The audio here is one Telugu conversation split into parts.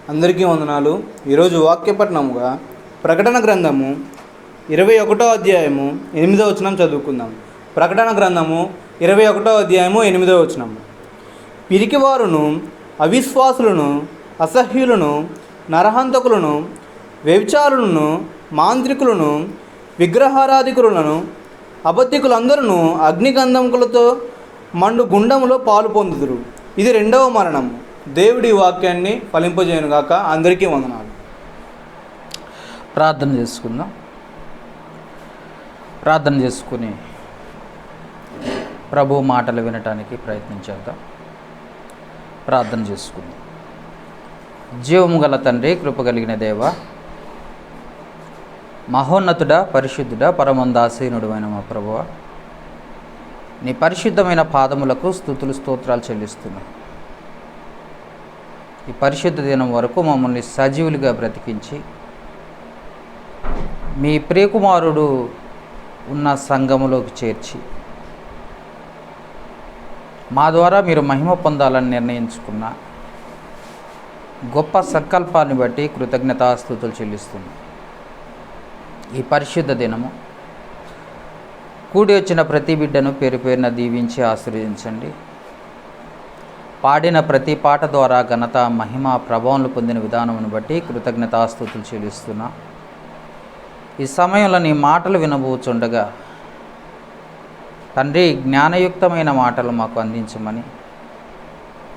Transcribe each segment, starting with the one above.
అందరికీ వందనాలు. ఈరోజు వాక్యపట్నముగా ప్రకటన గ్రంథము 21వ అధ్యాయము 8వ వచనం చదువుకుందాం. ప్రకటన గ్రంథము 21వ అధ్యాయము 8వ వచనం. పిరికివారును, అవిశ్వాసులను, అసహ్యులను, నరహంతకులను, వ్యభిచారులను, మాంత్రికులను, విగ్రహారాధికులను, అబద్ధికులందరూ అగ్నిగంధములతో మండు గుండములో పాలు పొందుదురు. ఇది రెండవ మరణము. దేవుడి వాక్యాన్ని ఫలింపజేయనుగాక. అందరికీ వందనాలు. ప్రార్థన చేసుకుందాం. ప్రార్థన చేసుకుని ప్రభు మాటలు వినటానికి ప్రయత్నించేద్దాం. ప్రార్థన చేసుకుందాం. జీవము గల తండ్రి, కృప కలిగిన దేవ, మహోన్నతుడ, పరిశుద్ధుడ, పరమందాసీనుడు అయిన మా ప్రభువ, నీ పరిశుద్ధమైన పాదములకు స్తుతులు స్తోత్రాలు చెల్లిస్తున్నాం. ఈ పరిశుద్ధ దినం వరకు మమ్మల్ని సజీవులుగా బ్రతికించి మీ ప్రియకుమారుడు ఉన్న సంఘములోకి చేర్చి మా ద్వారా మీరు మహిమ పొందాలని నిర్ణయించుకున్న గొప్ప సంకల్పాన్ని బట్టి కృతజ్ఞతాస్తుతులు చెల్లిస్తున్నాం. ఈ పరిశుద్ధ దినము కూడి వచ్చిన ప్రతి బిడ్డను పేరు పేరున దీవించి ఆశీర్వదించండి. పాడిన ప్రతి పాట ద్వారా ఘనత, మహిమ, ప్రభావాలు పొందిన విధానమును బట్టి కృతజ్ఞతాస్తుతులు చెల్లిస్తున్నా. ఈ సమయంలో నీ మాటలు వినబోచుండగా తండ్రి, జ్ఞానయుక్తమైన మాటలు మాకు అందించమని,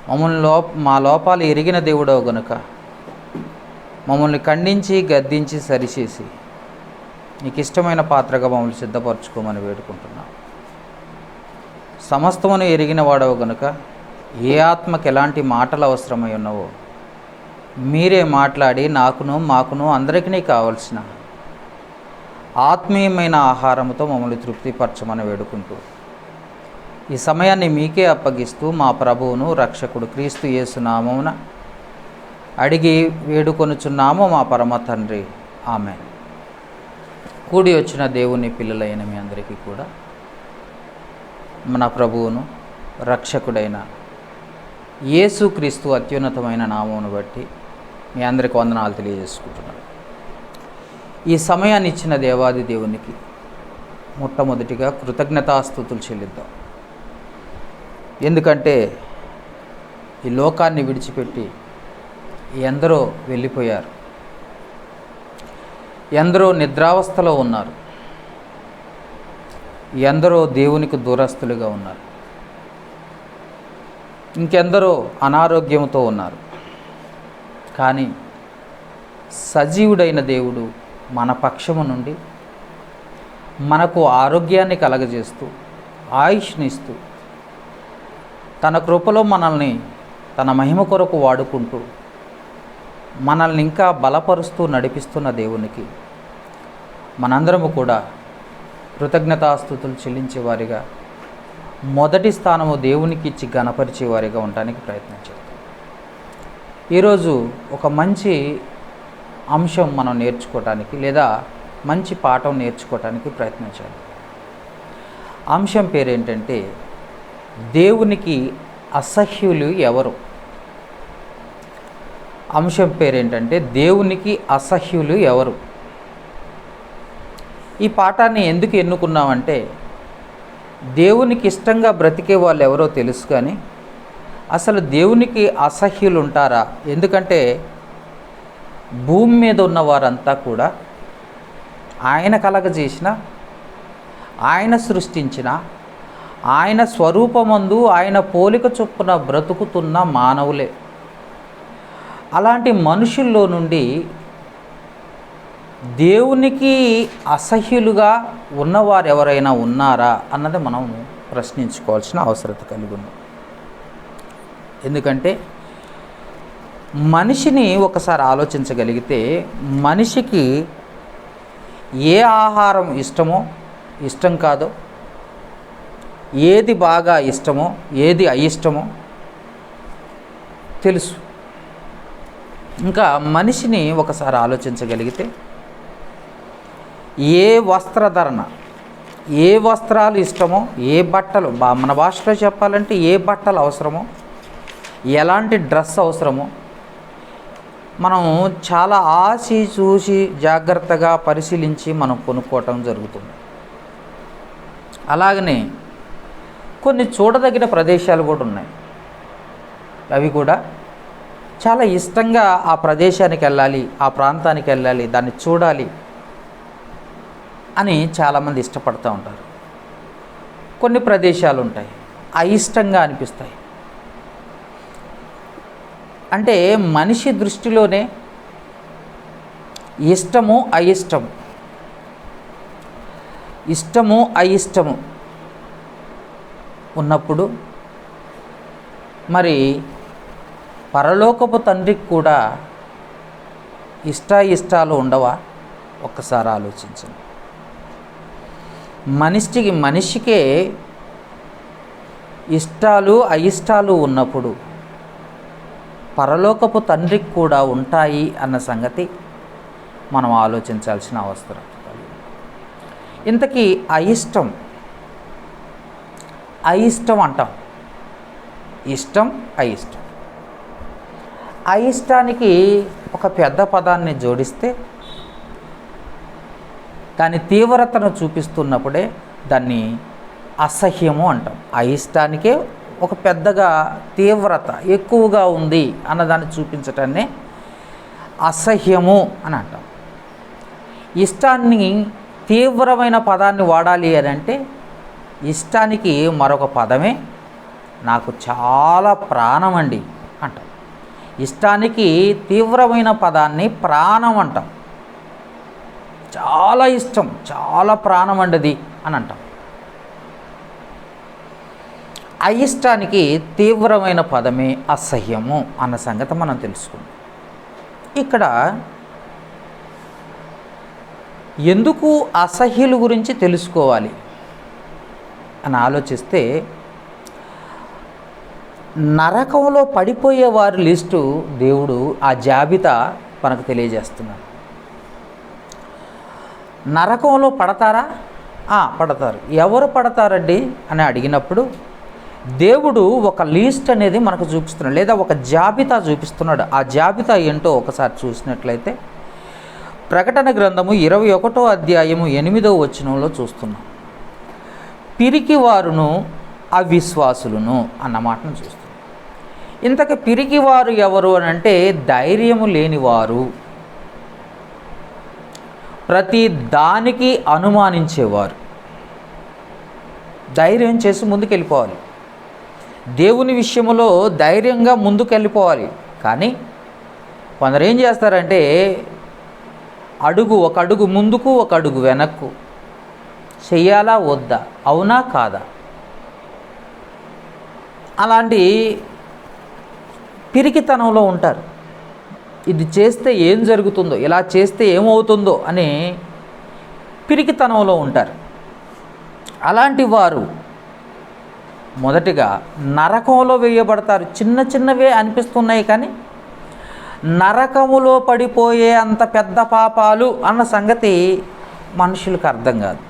మమ్మల్ని మా లోపాలు ఎరిగిన దేవుడవు గనుక మమ్మల్ని ఖండించి, గద్దించి, సరిచేసి నీకు ఇష్టమైన పాత్రగా మమ్మల్ని సిద్ధపరచుకోమని వేడుకుంటున్నాం. సమస్తమును ఎరిగిన వాడవు గనుక ఏ ఆత్మకి ఎలాంటి మాటలు అవసరమై ఉన్నావో మీరే మాట్లాడి నాకును, మాకును, అందరికీ కావలసిన ఆత్మీయమైన ఆహారంతో మమ్మల్ని తృప్తిపరచమని వేడుకుంటూ ఈ సమయాన్ని మీకే అప్పగిస్తూ మా ప్రభువును, రక్షకుడు క్రీస్తు యేసు నామమున అడిగి వేడుకొనుచున్నాము మా పరమ తండ్రి. ఆమేన్. కూడి వచ్చిన దేవుని పిల్లలైన మీ అందరికీ కూడా మన ప్రభువును, రక్షకుడైన యేసుక్రీస్తు అత్యున్నతమైన నామమును బట్టి మీ అందరికీ వందనాలు తెలియజేసుకుంటున్నాను. ఈ సమయాన్ని ఇచ్చిన దేవాది దేవునికి మొట్టమొదటిగా కృతజ్ఞతాస్తుతులు చెల్లిద్దాం. ఎందుకంటే ఈ లోకాన్ని విడిచిపెట్టి ఎందరో వెళ్ళిపోయారు, ఎందరో నిద్రావస్థలో ఉన్నారు, ఎందరో దేవునికి దూరస్తులుగా ఉన్నారు, ఇంకెందరో అనారోగ్యంతో ఉన్నారు. కానీ సజీవుడైన దేవుడు మన పక్షము నుండి మనకు ఆరోగ్యాన్ని కలగజేస్తూ, ఆయుష్నిస్తూ, తన కృపలో మనల్ని తన మహిమ కొరకు వాడుకుంటూ మనల్ని ఇంకా బలపరుస్తూ నడిపిస్తున్న దేవునికి మనందరము కూడా కృతజ్ఞతాస్తుతులు చెల్లించేవారిగా, మొదటి స్థానము దేవునికి ఇచ్చి ఘనపరిచేవారిగా ఉండడానికి ప్రయత్నించాలి. ఈరోజు ఒక మంచి అంశం మనం నేర్చుకోవటానికి, లేదా మంచి పాఠం నేర్చుకోవటానికి ప్రయత్నించాలి. అంశం పేరేంటంటే దేవునికి అసహ్యులు ఎవరు. అంశం పేరేంటంటే దేవునికి అసహ్యులు ఎవరు. ఈ పాఠాన్ని ఎందుకు ఎన్నుకున్నామంటే దేవునికి ఇష్టంగా బ్రతికే వాళ్ళు ఎవరో తెలుసు, కానీ అసలు దేవునికి అసహ్యులు ఉంటారా? ఎందుకంటే భూమి మీద ఉన్న వారంతా కూడా ఆయన కలగజేసిన, ఆయన సృష్టించిన, ఆయన స్వరూపమందు ఆయన పోలిక చొప్పున బ్రతుకుతున్న మానవులే. అలాంటి మనుషుల్లో నుండి దేవునికి అసహ్యులుగా ఉన్నవారు ఎవరైనా ఉన్నారా అన్నది మనం ప్రశ్నించుకోవాల్సిన అవసరత కలిగి ఉంది. ఎందుకంటే మనిషిని ఒకసారి ఆలోచించగలిగితే మనిషికి ఏ ఆహారం ఇష్టమో, ఇష్టం కాదో, ఏది బాగా ఇష్టమో, ఏది అయిష్టమో తెలుసు. ఇంకా మనిషిని ఒకసారి ఆలోచించగలిగితే ఏ వస్త్రధరణ, ఏ వస్త్రాలు ఇష్టమో, ఏ బట్టలు, మన భాషలో చెప్పాలంటే ఏ బట్టలు అవసరమో, ఎలాంటి డ్రెస్ అవసరమో, మనం చాలా ఆచి చూసి జాగ్రత్తగా పరిశీలించి మనం కొనుక్కోవటం జరుగుతుంది. అలాగనే కొన్ని చూడదగిన ప్రదేశాలు కూడా ఉన్నాయి. అవి కూడా చాలా ఇష్టంగా ఆ ప్రదేశానికి వెళ్ళాలి, ఆ ప్రాంతానికి వెళ్ళాలి, దాన్ని చూడాలి అని చాలామంది ఇష్టపడుతూ ఉంటారు. కొన్ని ప్రదేశాలు ఉంటాయి అయిష్టంగా అనిపిస్తాయి. అంటే మనిషి దృష్టిలోనే ఇష్టము అయిష్టము, ఇష్టము అయిష్టము ఉన్నప్పుడు మరి పరలోకపు తండ్రికి కూడా ఇష్టాలు ఉండవా? ఒక్కసారి ఆలోచించండి. మనిషికే ఇష్టాలు అయిష్టాలు ఉన్నప్పుడు పరలోకపు తండ్రికి కూడా ఉంటాయి అన్న సంగతి మనం ఆలోచించాల్సిన అవసరం. ఇంతకీ అయిష్టం అంటాం. ఇష్టం అయిష్టం. అయిష్టానికి ఒక పెద్ద పదాన్ని జోడిస్తే దాని తీవ్రతను చూపిస్తున్నప్పుడే దాన్ని అసహ్యము అంటాం. అయిష్టానికే ఒక పెద్దగా తీవ్రత ఎక్కువగా ఉంది అన్నదాన్ని చూపించటాన్ని అసహ్యము అని అంటాం. ఇష్టాన్ని తీవ్రమైన పదాన్ని వాడాలి అని అంటే ఇష్టానికి మరొక పదమే నాకు చాలా ప్రాణం అండి అంటాం. ఇష్టానికి తీవ్రమైన పదాన్ని ప్రాణం అంటాం. చాలా ఇష్టం, చాలా ప్రాణం అండి అని అంటాం. అయిష్టానికి తీవ్రమైన పదమే అసహ్యము అన్న సంగతి మనం తెలుసుకుందాం. ఇక్కడ ఎందుకు అసహ్యుల గురించి తెలుసుకోవాలి అని ఆలోచిస్తే నరకంలో పడిపోయే వారి లిస్టు దేవుడు ఆ జాబితా మనకు తెలియజేస్తున్నాడు. నరకంలో పడతారా? పడతారు. ఎవరు పడతారండి అని అడిగినప్పుడు దేవుడు ఒక లిస్ట్ అనేది మనకు చూపిస్తున్నాడు, లేదా ఒక జాబితా చూపిస్తున్నాడు. ఆ జాబితా ఏంటో ఒకసారి చూసినట్లయితే ప్రకటన గ్రంథము 21వ అధ్యాయము 8వ వచనంలో చూస్తున్నాం. పిరికివారును అవిశ్వాసులను అన్న మాటను చూస్తున్నాం. ఇంతకు పిరికివారు ఎవరు అని అంటే ధైర్యము లేనివారు, ప్రతి దానికి అనుమానించేవారు. ధైర్యం చేసి ముందుకెళ్ళిపోవాలి, దేవుని విషయంలో ధైర్యంగా ముందుకెళ్ళిపోవాలి. కానీ కొందరు ఏం చేస్తారంటే ఒక అడుగు ముందుకు ఒక అడుగు వెనక్కు, చెయ్యాలా వద్దా, అవునా కాదా, అలాంటి పిరికితనంలో ఉంటారు. ఇది చేస్తే ఏం జరుగుతుందో, ఇలా చేస్తే ఏమవుతుందో అని పిరికితనంలో ఉంటారు. అలాంటి వారు మొదటిగా నరకంలో వేయబడతారు. చిన్నవే అనిపిస్తున్నాయి కానీ నరకములో పడిపోయే అంత పెద్ద పాపాలు అన్న సంగతి మనుషులకు అర్థం కాదు.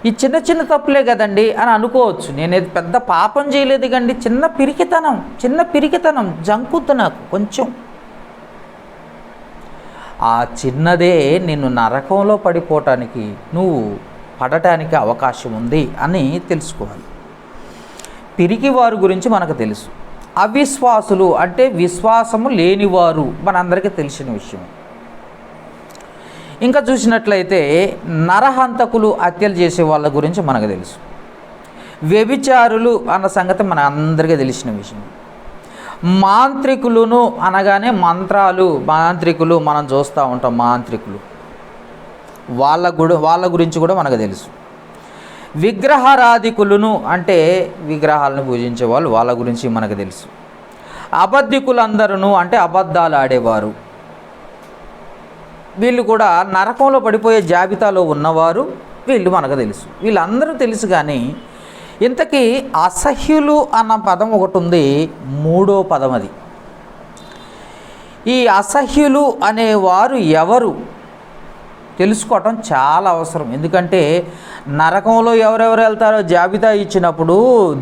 ఈ చిన్న తప్పులే కదండి అని అనుకోవచ్చు. నేనేది పెద్ద పాపం చేయలేదు కండి, చిన్న పిరికితనం జంకుద్దు నాకు కొంచెం. ఆ చిన్నదే నిన్ను నరకంలో పడిపోవటానికి, నువ్వు పడటానికి అవకాశం ఉంది అని తెలుసుకోవాలి. పిరికివారు గురించి మనకు తెలుసు. అవిశ్వాసులు అంటే విశ్వాసము లేనివారు, మనందరికీ తెలిసిన విషయం. ఇంకా చూసినట్లయితే నరహంతకులు, హత్యలు చేసే వాళ్ళ గురించి మనకు తెలుసు. వ్యభిచారులు అన్న సంగతి మన అందరికీ తెలిసిన విషయం. మాంత్రికులను అనగానే మాంత్రికులు మనం చూస్తూ ఉంటాం. మాంత్రికులు వాళ్ళ గురించి కూడా మనకు తెలుసు. విగ్రహారాధికులను అంటే విగ్రహాలను పూజించే వాళ్ళ గురించి మనకు తెలుసు. అబద్ధికులందరూ అంటే అబద్ధాలు ఆడేవారు, వీళ్ళు కూడా నరకంలో పడిపోయే జాబితాలో ఉన్నవారు, వీళ్ళు మనకు తెలుసు. వీళ్ళందరూ తెలుసు. కానీ ఇంతకీ అసహ్యులు అన్న పదం ఒకటి ఉంది, మూడో పదం అది. ఈ అసహ్యులు అనేవారు ఎవరు తెలుసుకోవటం చాలా అవసరం. ఎందుకంటే నరకంలో ఎవరెవరు వెళ్తారో జాబితా ఇచ్చినప్పుడు,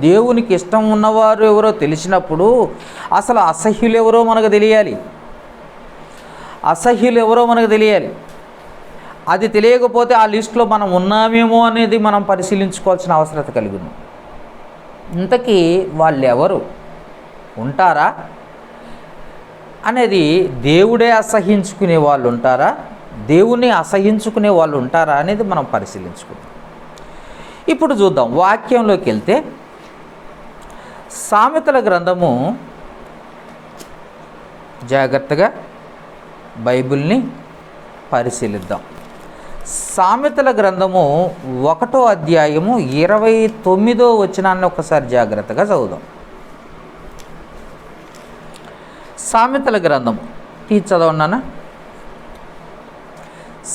దేవునికి ఇష్టం ఉన్నవారు ఎవరో తెలిసినప్పుడు అసలు అసహ్యులు ఎవరో మనకు తెలియాలి. అసహ్యులు ఎవరో మనకు తెలియాలి. అది తెలియకపోతే ఆ లిస్టులో మనం ఉన్నామేమో అనేది మనం పరిశీలించుకోవాల్సిన అవసరత కలిగి ఉన్నాం. ఇంతకీ వాళ్ళు ఎవరు, ఉంటారా అనేది, దేవుడే అసహించుకునే వాళ్ళు ఉంటారా, దేవుణ్ణి అసహించుకునే వాళ్ళు ఉంటారా అనేది మనం పరిశీలించుకుందాం. ఇప్పుడు చూద్దాం, వాక్యంలోకి వెళ్తే సామెతల గ్రంథము, జాగ్రత్తగా బైబిల్ని పరిశీలిద్దాం. సామెతల గ్రంథము 1వ అధ్యాయము 29వ వచనాన్ని ఒకసారి జాగ్రత్తగా చదువుదాం. సామెతల గ్రంథము చదవన్నానా?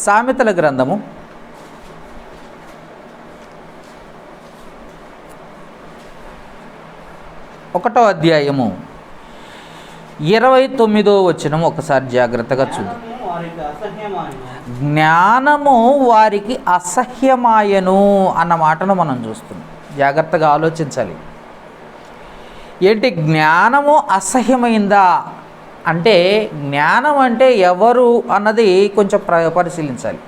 సామెతల గ్రంథము 1వ అధ్యాయము 29వ వచనం ఒకసారి జాగ్రత్తగా చూద్దాం. జ్ఞానము వారికి అసహ్యమాయను అన్న మాటను మనం చూస్తున్నాం. జాగ్రత్తగా ఆలోచించాలి. ఏంటి జ్ఞానము అసహ్యమైందా అంటే, జ్ఞానం అంటే ఎవరు అన్నది కొంచెం పరిశీలించాలి.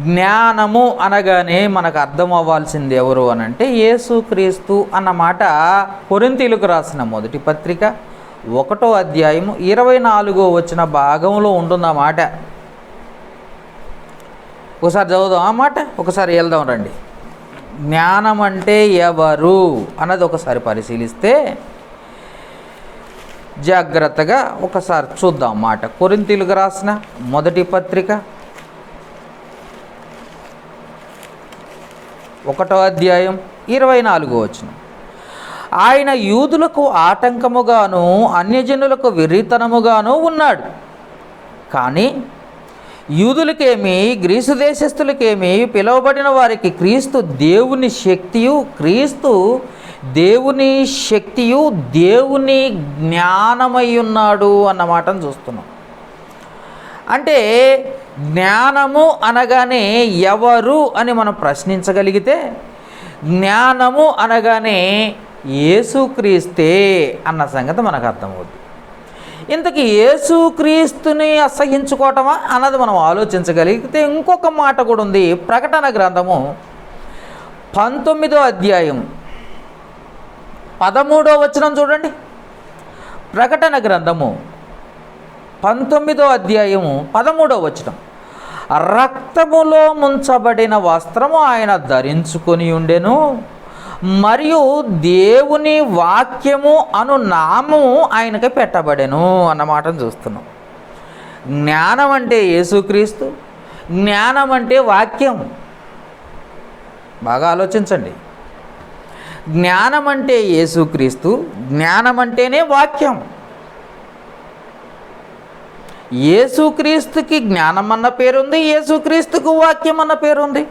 జ్ఞానము అనగానే మనకు అర్థం అవ్వాల్సింది ఎవరు అని అంటే యేసుక్రీస్తు అన్నమాట. కొరింథీయులకు రాసిన మొదటి పత్రిక 1వ అధ్యాయము 24వ వచన భాగంలో ఉంటుందన్నమాట. ఒకసారి చదువుదాం ఆ మాట, ఒకసారి వెళ్దాం రండి. జ్ఞానం అంటే ఎవరు అన్నది ఒకసారి పరిశీలిస్తే జాగ్రత్తగా ఒకసారి చూద్దాం మాట. కొరింథీయులకు రాసిన మొదటి పత్రిక 1వ అధ్యాయం 24వ వచనం. ఆయన యూదులకు ఆటంకముగాను అన్యజనులకు వెర్రితనముగాను ఉన్నాడు. కానీ యూదులకేమి గ్రీసు దేశస్థులకేమి పిలువబడిన వారికి క్రీస్తు దేవుని శక్తియు, క్రీస్తు దేవుని శక్తియు దేవుని జ్ఞానమై ఉన్నాడు అన్న మాటను చూస్తున్నాం. అంటే జ్ఞానము అనగానే ఎవరు అని మనం ప్రశ్నించగలిగితే, జ్ఞానము అనగానే యేసుక్రీస్తే అన్న సంగతి మనకు అర్థమవుతుంది. ఇంతకీ యేసుక్రీస్తుని అసహించుకోవటమా అన్నది మనం ఆలోచించగలిగితే ఇంకొక మాట కూడా ఉంది. ప్రకటన గ్రంథము 19వ అధ్యాయం 13వ వచనం చూడండి. ప్రకటన గ్రంథము 19వ అధ్యాయము 13వ వచనం. రక్తములో ముంచబడిన వస్త్రము ఆయన ధరించుకొని ఉండెను, మరియు దేవుని వాక్యము అను నామము ఆయనకి పెట్టబడెను అన్నమాటను చూస్తున్నాం. జ్ఞానం అంటే యేసుక్రీస్తు, జ్ఞానం అంటే వాక్యం. బాగా ఆలోచించండి. జ్ఞానం అంటే యేసుక్రీస్తు, జ్ఞానం అంటేనే వాక్యం. యేసుక్రీస్తుకి జ్ఞానం అన్న పేరుంది, యేసుక్రీస్తుకు వాక్యం అన్న పేరుంది.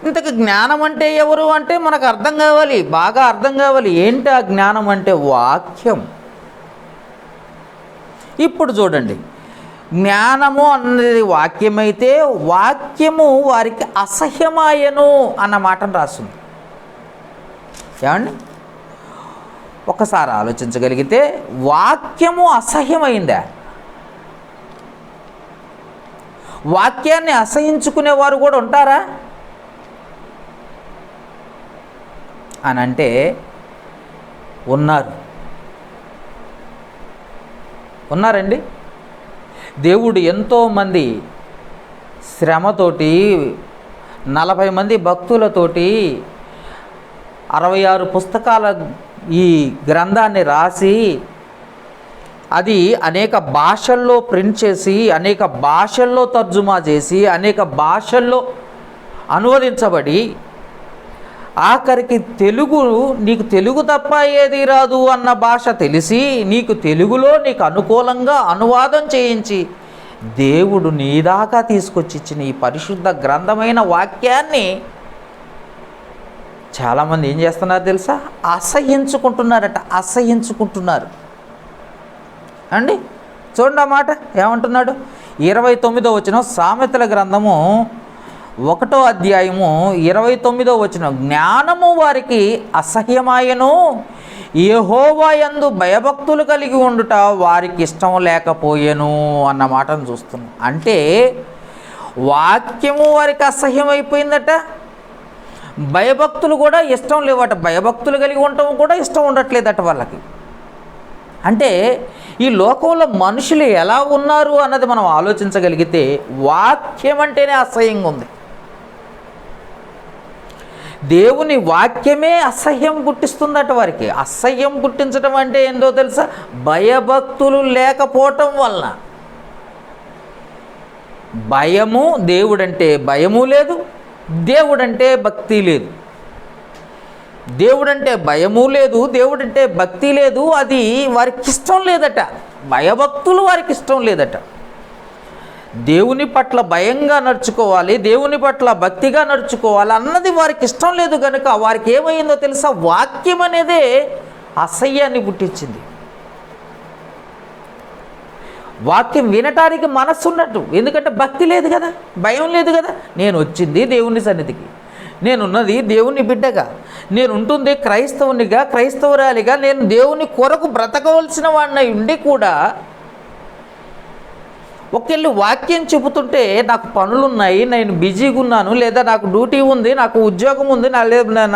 ఇంతకు జ్ఞానం అంటే ఎవరు అంటే మనకు అర్థం కావాలి, బాగా అర్థం కావాలి. ఏంటి ఆ జ్ఞానం అంటే? వాక్యం. ఇప్పుడు చూడండి, జ్ఞానము అన్నది వాక్యమైతే వాక్యము వారికి అసహ్యమాయను అన్న మాటను రాస్తుంది. ఏమండి, ఒకసారి ఆలోచించగలిగితే వాక్యము అసహ్యమైందా? వాక్యాన్ని అసహించుకునేవారు కూడా ఉంటారా అని అంటే ఉన్నారండి. దేవుడు ఎంతోమంది శ్రమతోటి 40 మంది భక్తులతోటి 66 పుస్తకాల ఈ గ్రంథాన్ని రాసి అది అనేక భాషల్లో ప్రింట్ చేసి, అనేక భాషల్లో తర్జుమా చేసి, అనేక భాషల్లో అనువదించబడి, ఆఖరికి తెలుగు, నీకు తెలుగు తప్ప ఏది రాదు అన్న భాష తెలిసి నీకు తెలుగులో నీకు అనుకూలంగా అనువాదం చేయించి దేవుడు నీ దాకా తీసుకొచ్చి ఇచ్చిన ఈ పరిశుద్ధ గ్రంథమైన వాక్యాన్ని చాలామంది ఏం చేస్తున్నారు తెలుసా? అసహించుకుంటున్నారు అండి. చూడండి ఆ మాట ఏమంటున్నాడు. 29వ వచనం, సామెతల గ్రంథము 1వ అధ్యాయము 29వ వచనం, జ్ఞానము వారికి అసహ్యమాయను, యెహోవా యందు భయభక్తులు కలిగి ఉండుట వారికి ఇష్టం లేకపోయెను అన్న మాటను చూస్తున్నాం. అంటే వాక్యము వారికి అసహ్యమైపోయిందట, భయభక్తులు కూడా ఇష్టం లేవట, భయభక్తులు కలిగి ఉండటం కూడా ఇష్టం ఉండట్లేదట వాళ్ళకి. అంటే ఈ లోకంలో మనుషులు ఎలా ఉన్నారు అన్నది మనం ఆలోచించగలిగితే వాక్యం అంటేనే అసహ్యంగా ఉంది. దేవుని వాక్యమే అసహ్యం పుట్టిస్తుందట వారికి. అసహ్యం పుట్టించడం అంటే ఏందో తెలుసా? భయభక్తులు లేకపోవటం వలన. భయము, దేవుడంటే భయము లేదు, దేవుడంటే భక్తి లేదు. దేవుడంటే భయము లేదు, దేవుడంటే భక్తి లేదు. అది వారికి ఇష్టం లేదట. భయభక్తులు వారికి ఇష్టం లేదట. దేవుని పట్ల భయంగా నడుచుకోవాలి, దేవుని పట్ల భక్తిగా నడుచుకోవాలి అన్నది వారికి ఇష్టం లేదు. కనుక వారికి ఏమైందో తెలుసా? వాక్యం అనేదే అసహ్యాన్ని పుట్టించింది. వాక్యం వినటానికి మనస్సు ఉన్నట్టు, ఎందుకంటే భక్తి లేదు కదా, భయం లేదు కదా. నేను వచ్చింది దేవుని సన్నిధికి, నేనున్నది దేవుని బిడ్డగా, నేను ఉంటుంది క్రైస్తవునిగా, క్రైస్తవురాలిగా, నేను దేవుని కొరకు బ్రతకవలసిన వాడినై ఉండి కూడా ఒకళ్ళు వాక్యం చెబుతుంటే నాకు పనులున్నాయి, నేను బిజీగా ఉన్నాను, లేదా నాకు డ్యూటీ ఉంది, నాకు ఉద్యోగం ఉంది,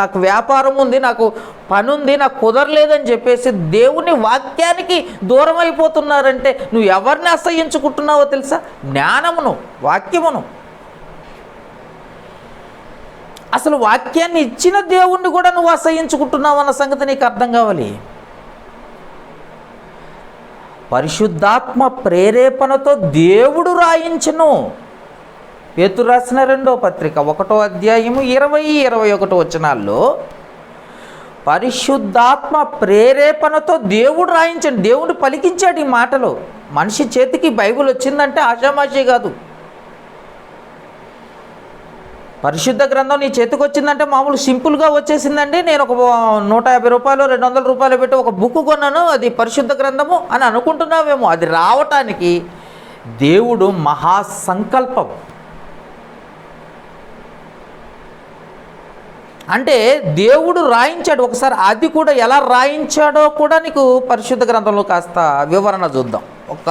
నాకు వ్యాపారం ఉంది, నాకు పని ఉంది, నాకు కుదరలేదని చెప్పేసి దేవుని వాక్యానికి దూరం అయిపోతున్నారంటే నువ్వు ఎవరిని అసహ్యించుకుంటున్నావో తెలుసా? జ్ఞానమును, వాక్యమును. అసలు వాక్యాన్ని ఇచ్చిన దేవుణ్ణి కూడా నువ్వు అసహ్యించుకుంటున్నావు అన్న సంగతి నీకు అర్థం కావాలి. పరిశుద్ధాత్మ ప్రేరేపణతో దేవుడు రాయించును. పేతురు రాసిన 2వ పత్రిక 1వ అధ్యాయము 20-21 వచనాల్లో పరిశుద్ధాత్మ ప్రేరేపణతో దేవుడు రాయించండి. దేవుడు పలికించాడు ఈ మాటలు. మనిషి చేతికి బైబిల్ వచ్చిందంటే ఆషామాషి కాదు. పరిశుద్ధ గ్రంథం నీ చేతికి వచ్చిందంటే మామూలు సింపుల్గా వచ్చేసిందండి. నేను ఒక 150 రూపాయలు 200 రూపాయలు పెట్టి ఒక బుక్ కొన్నాను, అది పరిశుద్ధ గ్రంథము అని అనుకుంటున్నావేమో. అది రావటానికి దేవుడు మహాసంకల్పం. అంటే దేవుడు రాయించాడు. ఒకసారి అది కూడా ఎలా రాయించాడో కూడా నీకు పరిశుద్ధ గ్రంథంలో కాస్త వివరణ చూద్దాం. ఒక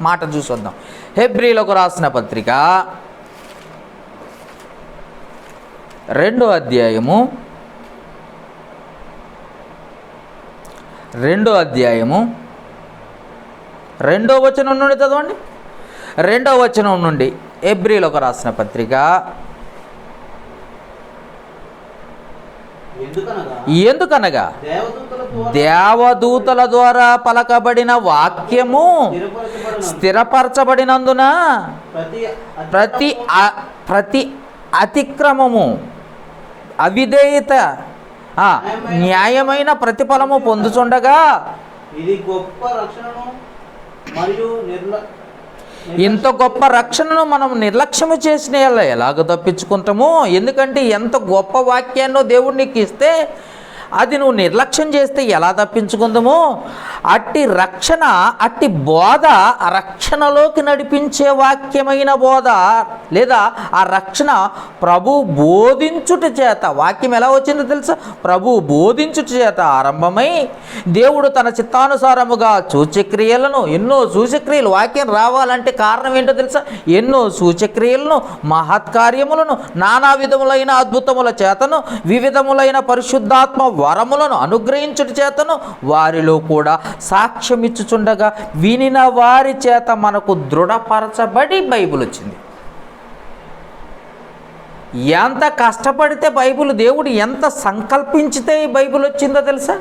మాట చూసొద్దాం. హెబ్రీలకు రాసిన పత్రిక 2వ అధ్యాయము 2వ వచనం నుండి చదవండి. 2వ వచనం నుండి హెబ్రీలకు రాసిన పత్రిక. ఎందుకనగా దేవదూతల ద్వారా పలకబడిన వాక్యము స్థిరపరచబడినందున ప్రతి అతిక్రమము, అవిధేయత న్యాయమైన ప్రతిఫలము పొందుచుండగా ఇది గొప్ప రక్షణను మరియు ఇంత గొప్ప రక్షణను మనం నిర్లక్ష్యము చేసిన ఎలాగ తప్పించుకుంటామో. ఎందుకంటే ఎంత గొప్ప వాక్యాన్నో దేవుడు నీకు ఇస్తే అది నువ్వు నిర్లక్ష్యం చేస్తే ఎలా తప్పించుకుందామో. అట్టి రక్షణ, అట్టి బోధ రక్షణలోకి నడిపించే వాక్యమైన బోధ, లేదా ఆ రక్షణ ప్రభు బోధించుట చేత. వాక్యం ఎలా వచ్చిందో తెలుసా? ప్రభు బోధించుట చేత ఆరంభమై దేవుడు తన చిత్తానుసారముగా సూచక్రియలను, ఎన్నో సూచక్రియలు. వాక్యం రావాలంటే కారణం ఏంటో తెలుసా? ఎన్నో సూచక్రియలను, మహత్కార్యములను, నానా విధములైన అద్భుతముల చేతను, వివిధములైన పరిశుద్ధాత్మ వరములను అనుగ్రహించుట చేతను వారిలో కూడా సాక్ష్యమిచ్చుచుండగా వినిన వారి చేత మనకు దృఢపరచబడి బైబిల్ వచ్చింది. ఎంత కష్టపడితే బైబిల్, దేవుడు ఎంత సంకల్పించితే ఈ బైబిల్ వచ్చిందో తెలుసా?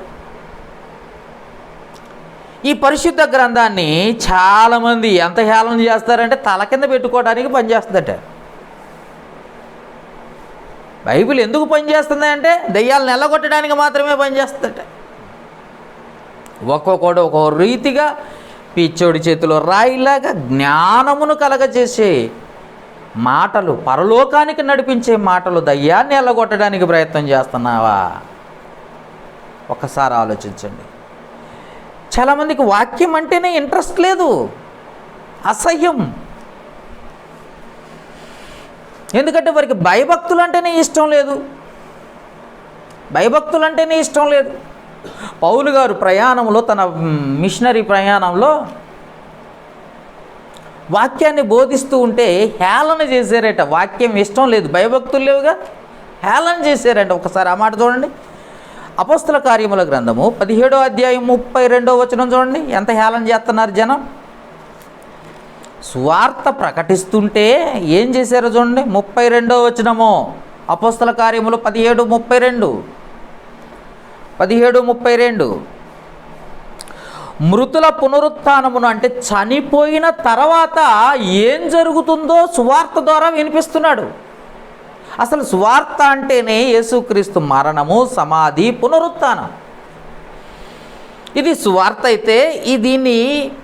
ఈ పరిశుద్ధ గ్రంథాన్ని చాలామంది ఎంత హేళన చేస్తారంటే తల కింద పెట్టుకోవడానికి పనిచేస్తుందట. బైబిల్ ఎందుకు పనిచేస్తుంది అంటే దెయ్యాలను ఎల్లగొట్టడానికి మాత్రమే పనిచేస్తుందట. ఒక్కొక్కడు ఒక్కో రీతిగా పిచ్చోడి చేతిలో రాయిలాగా జ్ఞానమును కలగజేసే మాటలు, పరలోకానికి నడిపించే మాటలు దయ్యాన్ని ఎల్లగొట్టడానికి ప్రయత్నం చేస్తున్నావా? ఒకసారి ఆలోచించండి. చాలామందికి వాక్యం అంటేనే ఇంట్రెస్ట్ లేదు, అసహ్యం. ఎందుకంటే వారికి భయభక్తులు అంటేనే ఇష్టం లేదు. భయభక్తులు అంటేనే ఇష్టం లేదు. పౌలు గారు ప్రయాణంలో, తన మిషనరీ ప్రయాణంలో వాక్యాన్ని బోధిస్తూ ఉంటే హేళన చేశారట. వాక్యం ఇష్టం లేదు, భయభక్తులు లేవుగా, హేళన చేశారంట. ఒకసారి ఆ మాట చూడండి. అపోస్తల కార్యముల గ్రంథము 17వ అధ్యాయం 32వ వచనం చూడండి. ఎంత హేళన చేస్తున్నారు జనం. సువార్త ప్రకటిస్తుంటే ఏం చేశారో చూడండి. 32వ వచనము, అపోస్తల కార్యములు 17:32. మృతుల పునరుత్థానమును, అంటే చనిపోయిన తర్వాత ఏం జరుగుతుందో సువార్త ద్వారా వినిపిస్తున్నాడు. అసలు సువార్త అంటేనే యేసుక్రీస్తు మరణము, సమాధి, పునరుత్థానం. ఇది సువార్త అయితే దీన్ని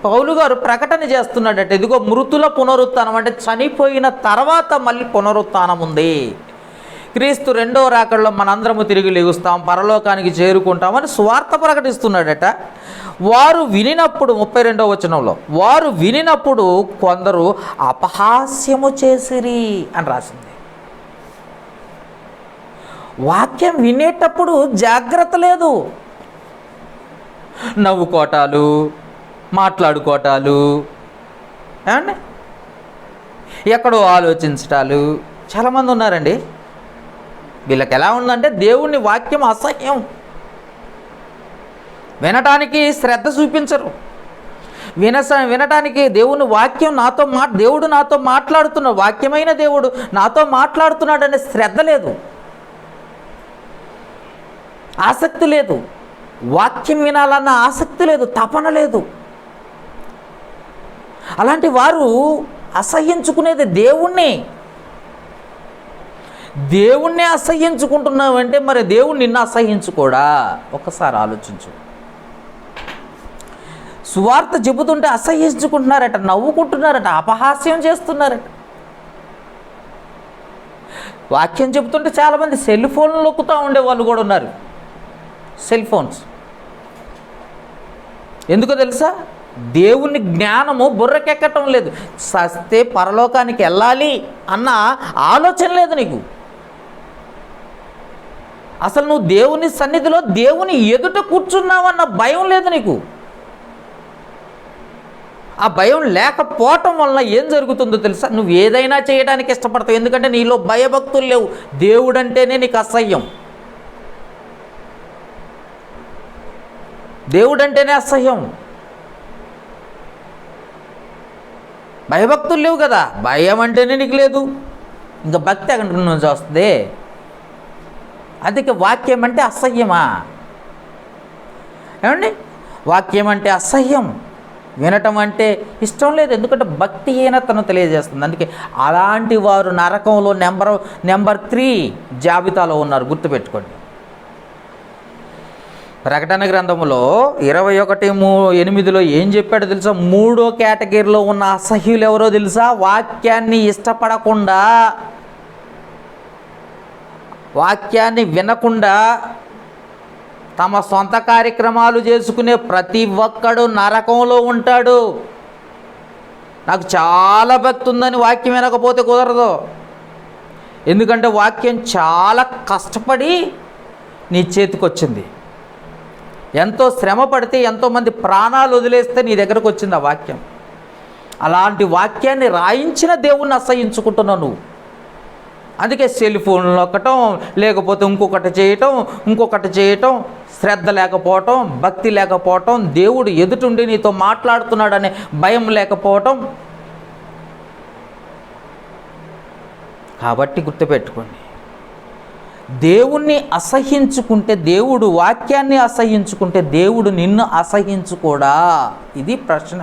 పౌలు గారు ప్రకటన చేస్తున్నాడట. ఇదిగో మృతుల పునరుత్థానం, అంటే చనిపోయిన తర్వాత మళ్ళీ పునరుత్థానం ఉంది. క్రీస్తు రెండవ రాకడలో మనందరము తిరిగి లెగుస్తాం, పరలోకానికి చేరుకుంటామని సువార్త ప్రకటిస్తున్నాడట. వారు వినినప్పుడు, 32వ వచనంలో, వారు వినినప్పుడు కొందరు అపహాస్యము చేసిరి అని రాసింది. వాక్యం వినేటప్పుడు జాగ్రత్త లేదు. నవ్వుకోటాలు, మాట్లాడుకోటాలు, ఏమండి, ఎక్కడో ఆలోచించటాలు చాలామంది ఉన్నారండి. వీళ్ళకి ఎలా ఉందంటే దేవుని వాక్యం అసహ్యం, వినటానికి శ్రద్ధ చూపించరు. వినటానికి దేవుని వాక్యం దేవుడు నాతో మాట్లాడుతున్నాడు, వాక్యమైన దేవుడు నాతో మాట్లాడుతున్నాడు అనే శ్రద్ధ లేదు, ఆసక్తి లేదు. వాక్యం వినాలన్న ఆసక్తి లేదు, తపన లేదు. అలాంటి వారు అసహ్యించుకునేది దేవుణ్ణి అసహ్యించుకుంటున్నావంటే మరి దేవుడు నిన్ను అసహ్యించుకోడా? ఒక్కసారి ఆలోచించు. సువార్త చెబుతుంటే అసహ్యించుకుంటున్నారట, నవ్వుకుంటున్నారట, అపహాస్యం చేస్తున్నారట. వాక్యం చెబుతుంటే చాలామంది సెల్ ఫోన్లు నొక్కుతూ ఉండే వాళ్ళు కూడా ఉన్నారు. సెల్ ఫోన్స్ ఎందుకో తెలుసా? దేవుని జ్ఞానము బుర్రకెక్కటం లేదు. సస్తే పరలోకానికి వెళ్ళాలి అన్న ఆలోచన లేదు నీకు. అసలు నువ్వు దేవుని సన్నిధిలో దేవుని ఎదుట కూర్చున్నావన్న భయం లేదు నీకు. ఆ భయం లేకపోవటం వల్ల ఏం జరుగుతుందో తెలుసా? నువ్వు ఏదైనా చేయడానికి ఇష్టపడతావు. ఎందుకంటే నీలో భయభక్తులు లేవు. దేవుడంటేనే నీకు అసహ్యం, దేవుడంటేనే అసహ్యం. భయభక్తులు లేవు కదా, భయం అంటేనే నీకు లేదు. ఇంకా భక్తి అక్కడ నుంచి వస్తుంది. అందుకే వాక్యం అంటే అసహ్యమా? ఏమండి, వాక్యం అంటే అసహ్యం, వినటం అంటే ఇష్టం లేదు. ఎందుకంటే భక్తిహీనతను తెలియజేస్తుంది. అందుకే అలాంటి వారు నరకంలో నెంబర్ 3 జాబితాలో ఉన్నారు, గుర్తుపెట్టుకోండి. ప్రకటన గ్రంథంలో 21:8 ఏం చెప్పాడో తెలుసా? 3వ కేటగిరీలో ఉన్న అసహ్యులు ఎవరో తెలుసా? వాక్యాన్ని ఇష్టపడకుండా, వాక్యాన్ని వినకుండా తమ సొంత కార్యక్రమాలు చేసుకునే ప్రతి ఒక్కడు నరకంలో ఉంటాడు. నాకు చాలా భక్తి ఉందని వాక్యం వినకపోతే కుదరదు. ఎందుకంటే వాక్యం చాలా కష్టపడి నీ చేతికి వచ్చింది. ఎంతో శ్రమ పడితే, ఎంతోమంది ప్రాణాలు వదిలేస్తే నీ దగ్గరకు వచ్చింది ఆ వాక్యం. అలాంటి వాక్యాన్ని రాయించిన దేవుణ్ణి అసహ్యించుకుంటున్నావు నువ్వు. అందుకే సెల్ ఫోన్లు నొక్కటం, లేకపోతే ఇంకొకటి చేయటం, శ్రద్ధ లేకపోవటం, భక్తి లేకపోవటం, దేవుడు ఎదుటుండి నీతో మాట్లాడుతున్నాడనే భయం లేకపోవటం. కాబట్టి గుర్తుపెట్టుకోండి, దేవుణ్ణి అసహ్యించుకుంటే, దేవుడు వాక్యాన్ని అసహ్యించుకుంటే దేవుడు నిన్ను అసహ్యించుకోడా? ఇది ప్రశ్న.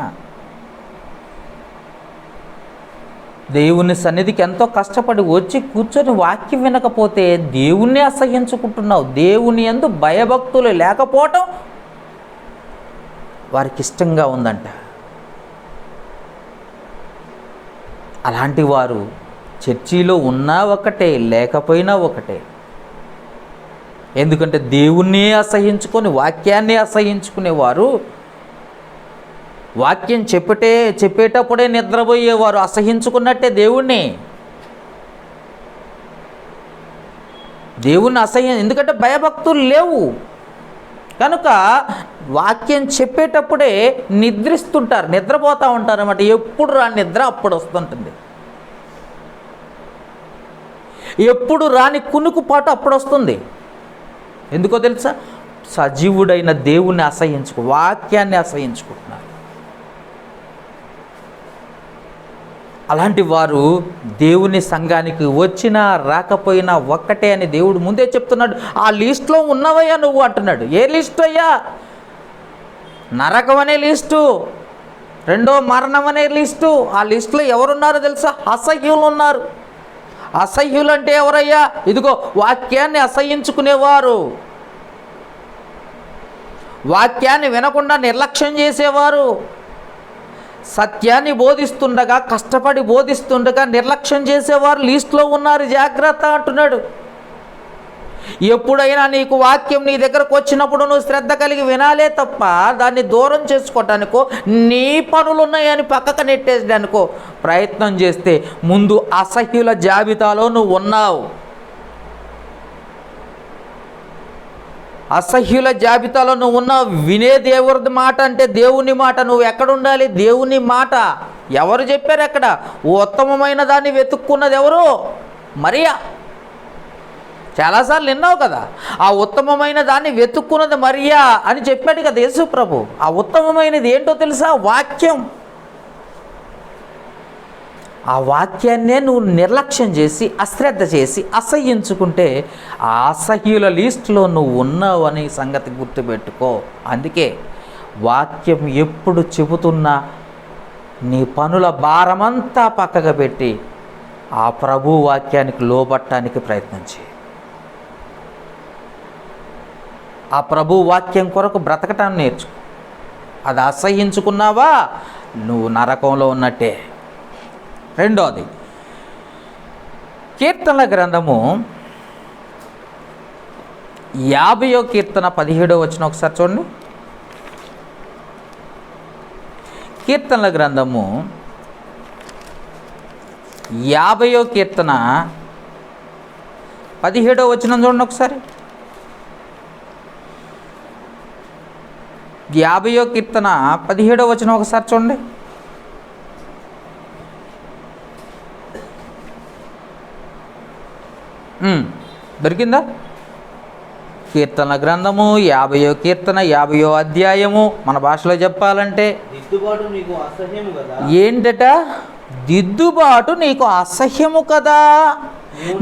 దేవుని సన్నిధికి ఎంతో కష్టపడి వచ్చి కూర్చొని వాక్యం వినకపోతే దేవుణ్ణి అసహ్యించుకుంటున్నావు. దేవుని యందు భయభక్తులు లేకపోవటం వారికి ఇష్టంగా ఉందంట. అలాంటి వారు చర్చిలో ఉన్నా ఒకటే, లేకపోయినా ఒకటే. ఎందుకంటే దేవుణ్ణి అసహ్యించుకొని వాక్యాన్ని అసహ్యించుకునేవారు, వాక్యం చెప్పేటప్పుడే నిద్రపోయేవారు అసహ్యించుకున్నట్టే దేవుణ్ణి. దేవుణ్ణి అసహ్యం, ఎందుకంటే భయభక్తులు లేవు కనుక వాక్యం చెప్పేటప్పుడే నిద్రిస్తుంటారు, నిద్రపోతూ ఉంటారు అన్నమాట. ఎప్పుడు రాని నిద్ర అప్పుడు వస్తుంటుంది, ఎప్పుడు రాని కునుకుపాటు అప్పుడు వస్తుంది. ఎందుకో తెలుసా? సజీవుడైన దేవుణ్ణి వాక్యాన్ని అసహ్యించుకుంటున్నారు. అలాంటి వారు దేవుని సంఘానికి వచ్చినా రాకపోయినా ఒక్కటే అని దేవుడు ముందే చెప్తున్నాడు. ఆ లిస్టులో ఉన్నవయ్యా నువ్వు అంటున్నాడు. ఏ లిస్టు అయ్యా? నరకం అనే లిస్టు, రెండో మరణం అనే లిస్టు. ఆ లిస్టులో ఎవరున్నారో తెలుసా? అసహ్యులు ఉన్నారు. అసహ్యులు అంటే ఎవరయ్యా? ఇదిగో వాక్యాన్ని అసహ్యించుకునేవారు, వాక్యాన్ని వినకుండా నిర్లక్ష్యం చేసేవారు, సత్యాన్ని బోధిస్తుండగా, కష్టపడి బోధిస్తుండగా నిర్లక్ష్యం చేసేవారు లిస్టులో ఉన్నారు. జాగ్రత్త అంటున్నాడు. ఎప్పుడైనా నీకు వాక్యం నీ దగ్గరకు వచ్చినప్పుడు నువ్వు శ్రద్ధ కలిగి వినాలే తప్ప దాన్ని దూరం చేసుకోవటానికో, నీ పనులు ఉన్నాయని పక్కకు నెట్టేసడానికో ప్రయత్నం చేస్తే ముందు అసహ్యుల జాబితాలో నువ్వు ఉన్నావు. అసహ్యుల జాబితాలో నువ్వు ఉన్నావు. వినే దేవుడి మాట అంటే దేవుని మాట. నువ్వు ఎక్కడ ఉండాలి? దేవుని మాట. ఎవరు చెప్పారు? అక్కడ ఉత్తమమైన దాన్ని వెతుక్కున్నది ఎవరు? మరియా. చాలాసార్లు విన్నావు కదా, ఆ ఉత్తమమైన దాన్ని వెతుక్కున్నది మరియా అని చెప్పాడు కదా యేసు ప్రభు. ఆ ఉత్తమమైనది ఏంటో తెలుసా? వాక్యం. ఆ వాక్యాన్నే నువ్వు నిర్లక్ష్యం చేసి, అశ్రద్ధ చేసి, అసహ్యించుకుంటే ఆ అసహ్యుల లిస్టులో నువ్వు ఉన్నావు అనే సంగతి గుర్తుపెట్టుకో. అందుకే వాక్యం ఎప్పుడు చెబుతున్నా నీ పనుల భారమంతా పక్కకు పెట్టి ఆ ప్రభు వాక్యానికి లోబట్టడానికి ప్రయత్నం చేయి. ఆ ప్రభు వాక్యం కొరకు బ్రతకటాన్ని నేర్చుకో. అది అసహ్యించుకున్నావా నువ్వు నరకంలో ఉన్నట్టే. రెండోది, కీర్తనల గ్రంథము 50వ కీర్తన 17వ వచనం ఒకసారి చూడండి. కీర్తనల గ్రంథము 50వ కీర్తన 17వ వచనం చూడండి ఒకసారి. 50వ కీర్తన 17వ వచనం ఒకసారి చూడండి. దొరికిందా? కీర్తన గ్రంథము 50వ కీర్తన 50వ అధ్యాయము. మన భాషలో చెప్పాలంటే దిద్దుబాటు నీకు అసహ్యము కదా. ఏంటట? దిద్దుబాటు నీకు అసహ్యము కదా,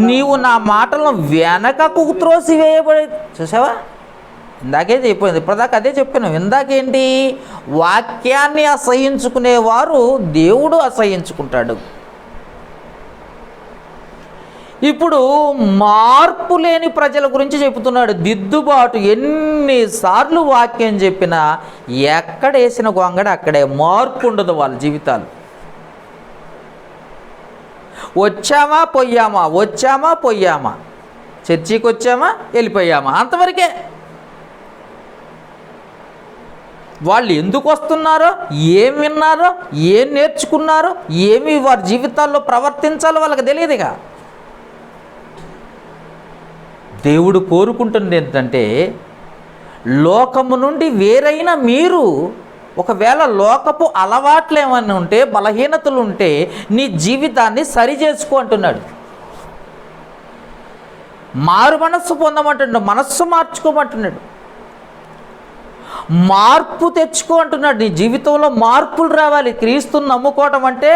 నీవు నా మాటలను వెనకకు త్రోసివేయబడి. చూసావా? ఇందాకే చెప్పాను, ఇప్పటిదాకా అదే చెప్పాను. ఇందాకేంటి? వాక్యాన్ని అసహ్యించుకునేవారు దేవుడు అసహ్యించుకుంటాడు. ఇప్పుడు మార్పు లేని ప్రజల గురించి చెబుతున్నాడు. దిద్దుబాటు. ఎన్నిసార్లు వాక్యం చెప్పినా ఎక్కడ వేసిన గొంగడ అక్కడే. మార్పు ఉండదు వాళ్ళ జీవితాలు. వచ్చామా పోయామా, వచ్చామా పోయామా, చర్చికి వచ్చామా వెళ్ళిపోయామా, అంతవరకే. వాళ్ళు ఎందుకు వస్తున్నారో, ఏం విన్నారో, ఏం నేర్చుకున్నారో, ఏమి వారి జీవితాల్లో ప్రవర్తించాలో వాళ్ళకి తెలియదుగా. దేవుడు కోరుకుంటుంది ఏంటంటే, లోకము నుండి వేరైన మీరు ఒకవేళ లోకపు అలవాట్లు ఏమన్నా ఉంటే, బలహీనతలు ఉంటే నీ జీవితాన్ని సరి చేసుకో అంటున్నాడు. మారు మనస్సు పొందమంటున్నాడు, మనస్సు మార్చుకోమంటున్నాడు, మార్పు తెచ్చుకో అంటున్నాడు. నీ జీవితంలో మార్పులు రావాలి. క్రీస్తుని నమ్ముకోవటం అంటే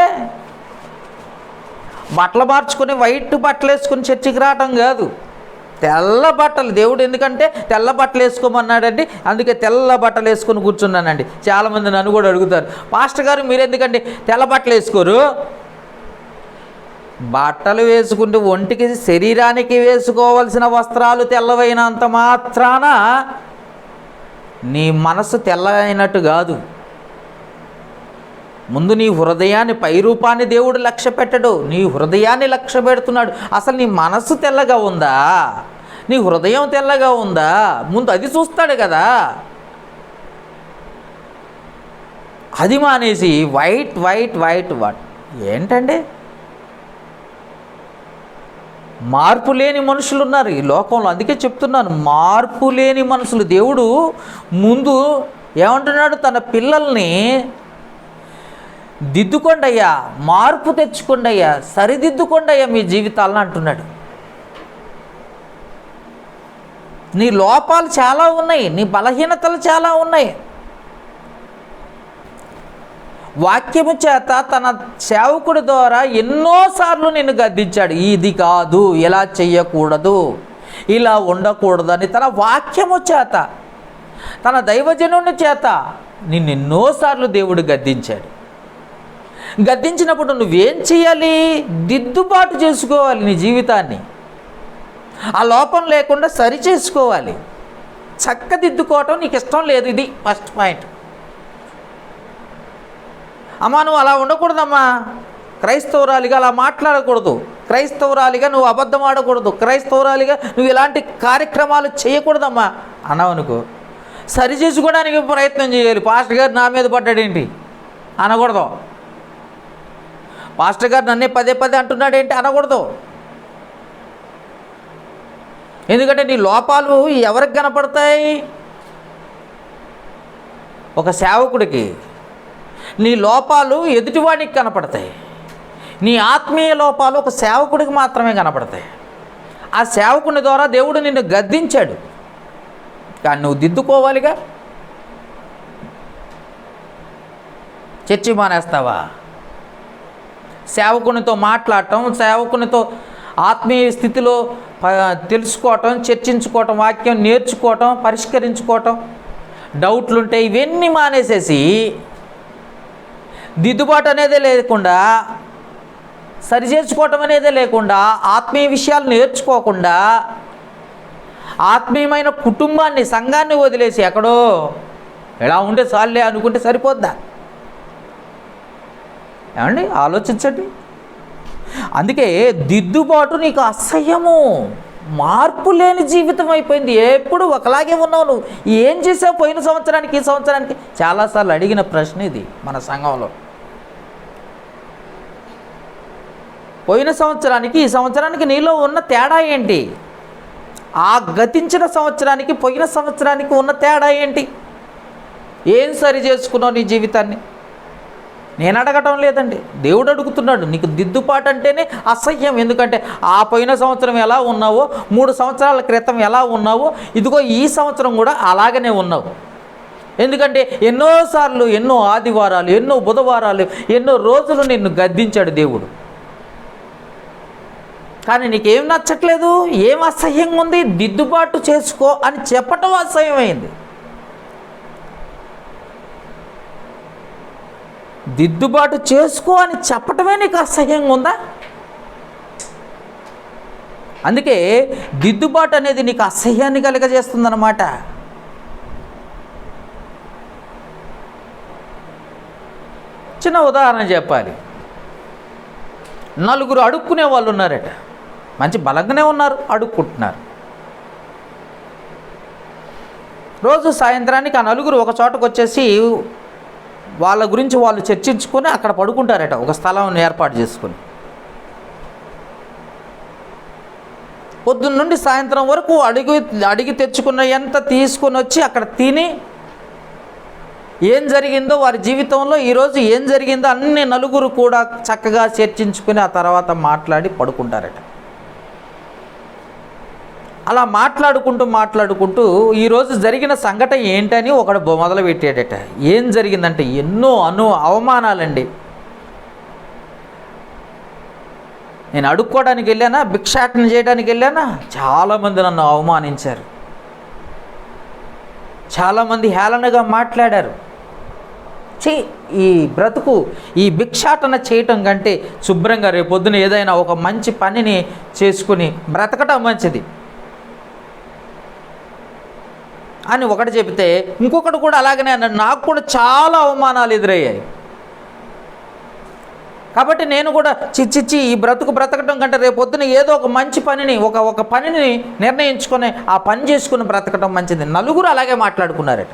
బట్టలు మార్చుకొని వైట్ బట్టలు వేసుకొని చర్చికి రావటం కాదు. తెల్ల బట్టలు. దేవుడు ఎందుకంటే తెల్ల బట్టలు వేసుకోమన్నాడండి, అందుకే తెల్ల బట్టలు వేసుకొని కూర్చున్నానండి. చాలామంది నన్ను కూడా అడుగుతారు, పాస్టర్ గారు మీరు ఎందుకంటే తెల్ల బట్టలు వేసుకోరు? బట్టలు వేసుకుంటే ఒంటికి, శరీరానికి వేసుకోవాల్సిన వస్త్రాలు తెల్లవైనంత మాత్రాన నీ మనసు తెల్లైనట్టు కాదు. ముందు నీ హృదయాన్ని, పైరూపాన్ని దేవుడు లక్ష్య పెట్టడు, నీ హృదయాన్ని లక్ష్య పెడుతున్నాడు. అసలు నీ మనస్సు తెల్లగా ఉందా, నీ హృదయం తెల్లగా ఉందా, ముందు అది చూస్తాడు కదా. అది మానేసి వైట్ వైట్ వైట్ వాట్ ఏంటండి? మార్పు లేని మనుషులు ఉన్నారు ఈ లోకంలో. అందుకే చెప్తున్నాను, మార్పు లేని మనుషులు. దేవుడు ముందు ఏమంటున్నాడు? తన పిల్లల్ని దిద్దుకోండి అయ్యా, మార్పు తెచ్చుకోండి అయ్యా, సరిదిద్దుకోండి అయ్యా మీ జీవితాలను అంటున్నాడు. నీ లోపాలు చాలా ఉన్నాయి, నీ బలహీనతలు చాలా ఉన్నాయి. వాక్యము చేత తన సేవకుడి ద్వారా ఎన్నోసార్లు నిన్ను గద్దించాడు. ఇది కాదు, ఇలా చెయ్యకూడదు, ఇలా ఉండకూడదు అని తన వాక్యము చేత, తన దైవజనుని చేత నిన్ను ఎన్నోసార్లు దేవుడు గద్దించాడు. గద్దించినప్పుడు నువ్వేం చేయాలి? దిద్దుబాటు చేసుకోవాలి నీ జీవితాన్ని. ఆ లోపం లేకుండా సరి చేసుకోవాలి. చక్కదిద్దుకోవటం నీకు ఇష్టం లేదు, ఇది ఫస్ట్ పాయింట్. అమ్మా నువ్వు అలా ఉండకూడదమ్మా, క్రైస్తవురాలిగా అలా మాట్లాడకూడదు, క్రైస్తవురాలిగా నువ్వు అబద్ధం ఆడకూడదు, క్రైస్తవురాలిగా నువ్వు ఇలాంటి కార్యక్రమాలు చేయకూడదమ్మా అన్నావు అనుకో, సరి చేసుకోవడానికి ప్రయత్నం చేయాలి. పాస్టర్ గారు నా మీద పడ్డాడేంటి అనకూడదు, పాస్టర్ గారు నన్నే పదే పదే అంటున్నాడేంటి అనకూడదు. ఎందుకంటే నీ లోపాలు ఎవరికి కనపడతాయి? ఒక సేవకుడికి నీ లోపాలు ఎదుటివాడికి కనపడతాయి. నీ ఆత్మీయ లోపాలు ఒక సేవకుడికి మాత్రమే కనపడతాయి. ఆ సేవకుని ద్వారా దేవుడు నిన్ను గద్దించాడు, కానీ నువ్వు దిద్దుకోవాలిగా. చర్చి మానేస్తావా? సేవకునితో మాట్లాడటం, సేవకునితో ఆత్మీయ స్థితిలో తెలుసుకోవటం, చర్చించుకోవటం, వాక్యం నేర్చుకోవటం, పరిష్కరించుకోవటం, డౌట్లుంటే ఇవన్నీ మానేసేసి దిద్దుబాటు అనేదే లేకుండా, సరి చేసుకోవటం అనేదే లేకుండా, ఆత్మీయ విషయాలు నేర్చుకోకుండా, ఆత్మీయమైన కుటుంబాన్ని, సంఘాన్ని వదిలేసి ఎక్కడో ఎలా ఉంటే చాలే అనుకుంటే సరిపోద్దా? ఏమండి ఆలోచించండి. అందుకే దిద్దుబాటు నీకు అసహ్యము, మార్పు లేని జీవితం అయిపోయింది. ఎప్పుడు ఒకలాగే ఉన్నావు. నువ్వు ఏం చేసావు పోయిన సంవత్సరానికి ఈ సంవత్సరానికి? చాలాసార్లు అడిగిన ప్రశ్న ఇది మన సంఘంలో. పోయిన సంవత్సరానికి ఈ సంవత్సరానికి నీలో ఉన్న తేడా ఏంటి? ఆ గతించిన సంవత్సరానికి పోయిన సంవత్సరానికి ఉన్న తేడా ఏంటి? ఏం సరి చేసుకున్నావు నీ జీవితాన్ని? నేను అడగటం లేదండి, దేవుడు అడుగుతున్నాడు. నీకు దిద్దుబాటు అంటేనే అసహ్యం. ఎందుకంటే ఆ పోయిన సంవత్సరం ఎలా ఉన్నావో, 3 సంవత్సరాల క్రితం ఎలా ఉన్నావో, ఇదిగో ఈ సంవత్సరం కూడా అలాగనే ఉన్నావు. ఎందుకంటే ఎన్నోసార్లు, ఎన్నో ఆదివారాలు, ఎన్నో బుధవారాలు, ఎన్నో రోజులు నిన్ను గద్దించాడు దేవుడు. కానీ నీకేం నచ్చట్లేదు, ఏం అసహ్యంగా ఉంది? దిద్దుబాటు చేసుకో అని చెప్పటం అసహ్యమైంది. దిద్దుబాటు చేసుకో అని చెప్పటమే నీకు అసహ్యంగా ఉందా? అందుకే దిద్దుబాటు అనేది నీకు అసహ్యాన్ని కలుగజేస్తుందన్నమాట. చిన్న ఉదాహరణ చెప్పాలి. 4 అడుక్కునే వాళ్ళు ఉన్నారట. మంచి బలంగానే ఉన్నారు, అడుక్కుంటున్నారు. రోజు సాయంత్రానికి ఆ 4 ఒక చోటకు వచ్చేసి వాళ్ళ గురించి వాళ్ళు చర్చించుకొని అక్కడ పడుకుంటారట, ఒక స్థలం ఏర్పాటు చేసుకొని. పొద్దున్న నుండి సాయంత్రం వరకు అడిగి తెచ్చుకున్న ఎంత తీసుకొని వచ్చి అక్కడ తిని, ఏం జరిగిందో వారి జీవితంలో ఈరోజు ఏం జరిగిందో అన్ని 4 కూడా చక్కగా చర్చించుకుని ఆ తర్వాత మాట్లాడి పడుకుంటారట. అలా మాట్లాడుకుంటూ ఈరోజు జరిగిన సంఘటన ఏంటని ఒకడు మొదలు పెట్టాడట. ఏం జరిగిందంటే ఎన్నో అవమానాలండి. నేను అడుక్కోవడానికి వెళ్ళానా, భిక్షాటన చేయడానికి వెళ్ళానా, చాలామంది నన్ను అవమానించారు, చాలామంది హేళనగా మాట్లాడారు. ఈ బ్రతుకు, ఈ భిక్షాటన చేయటం కంటే శుభ్రంగా రేపొద్దున ఏదైనా ఒక మంచి పనిని చేసుకుని బ్రతకటం మంచిది అని ఒకటి చెబితే, ఇంకొకటి కూడా అలాగనే అన్నాడు. నాకు కూడా చాలా అవమానాలు ఎదురయ్యాయి. కాబట్టి నేను కూడా ఈ బ్రతకటం కంటే రేపొద్దున ఏదో ఒక మంచి పనిని, ఒక పనిని నిర్ణయించుకొని ఆ పని చేసుకుని బ్రతకటం మంచిది. 4 అలాగే మాట్లాడుకున్నారట.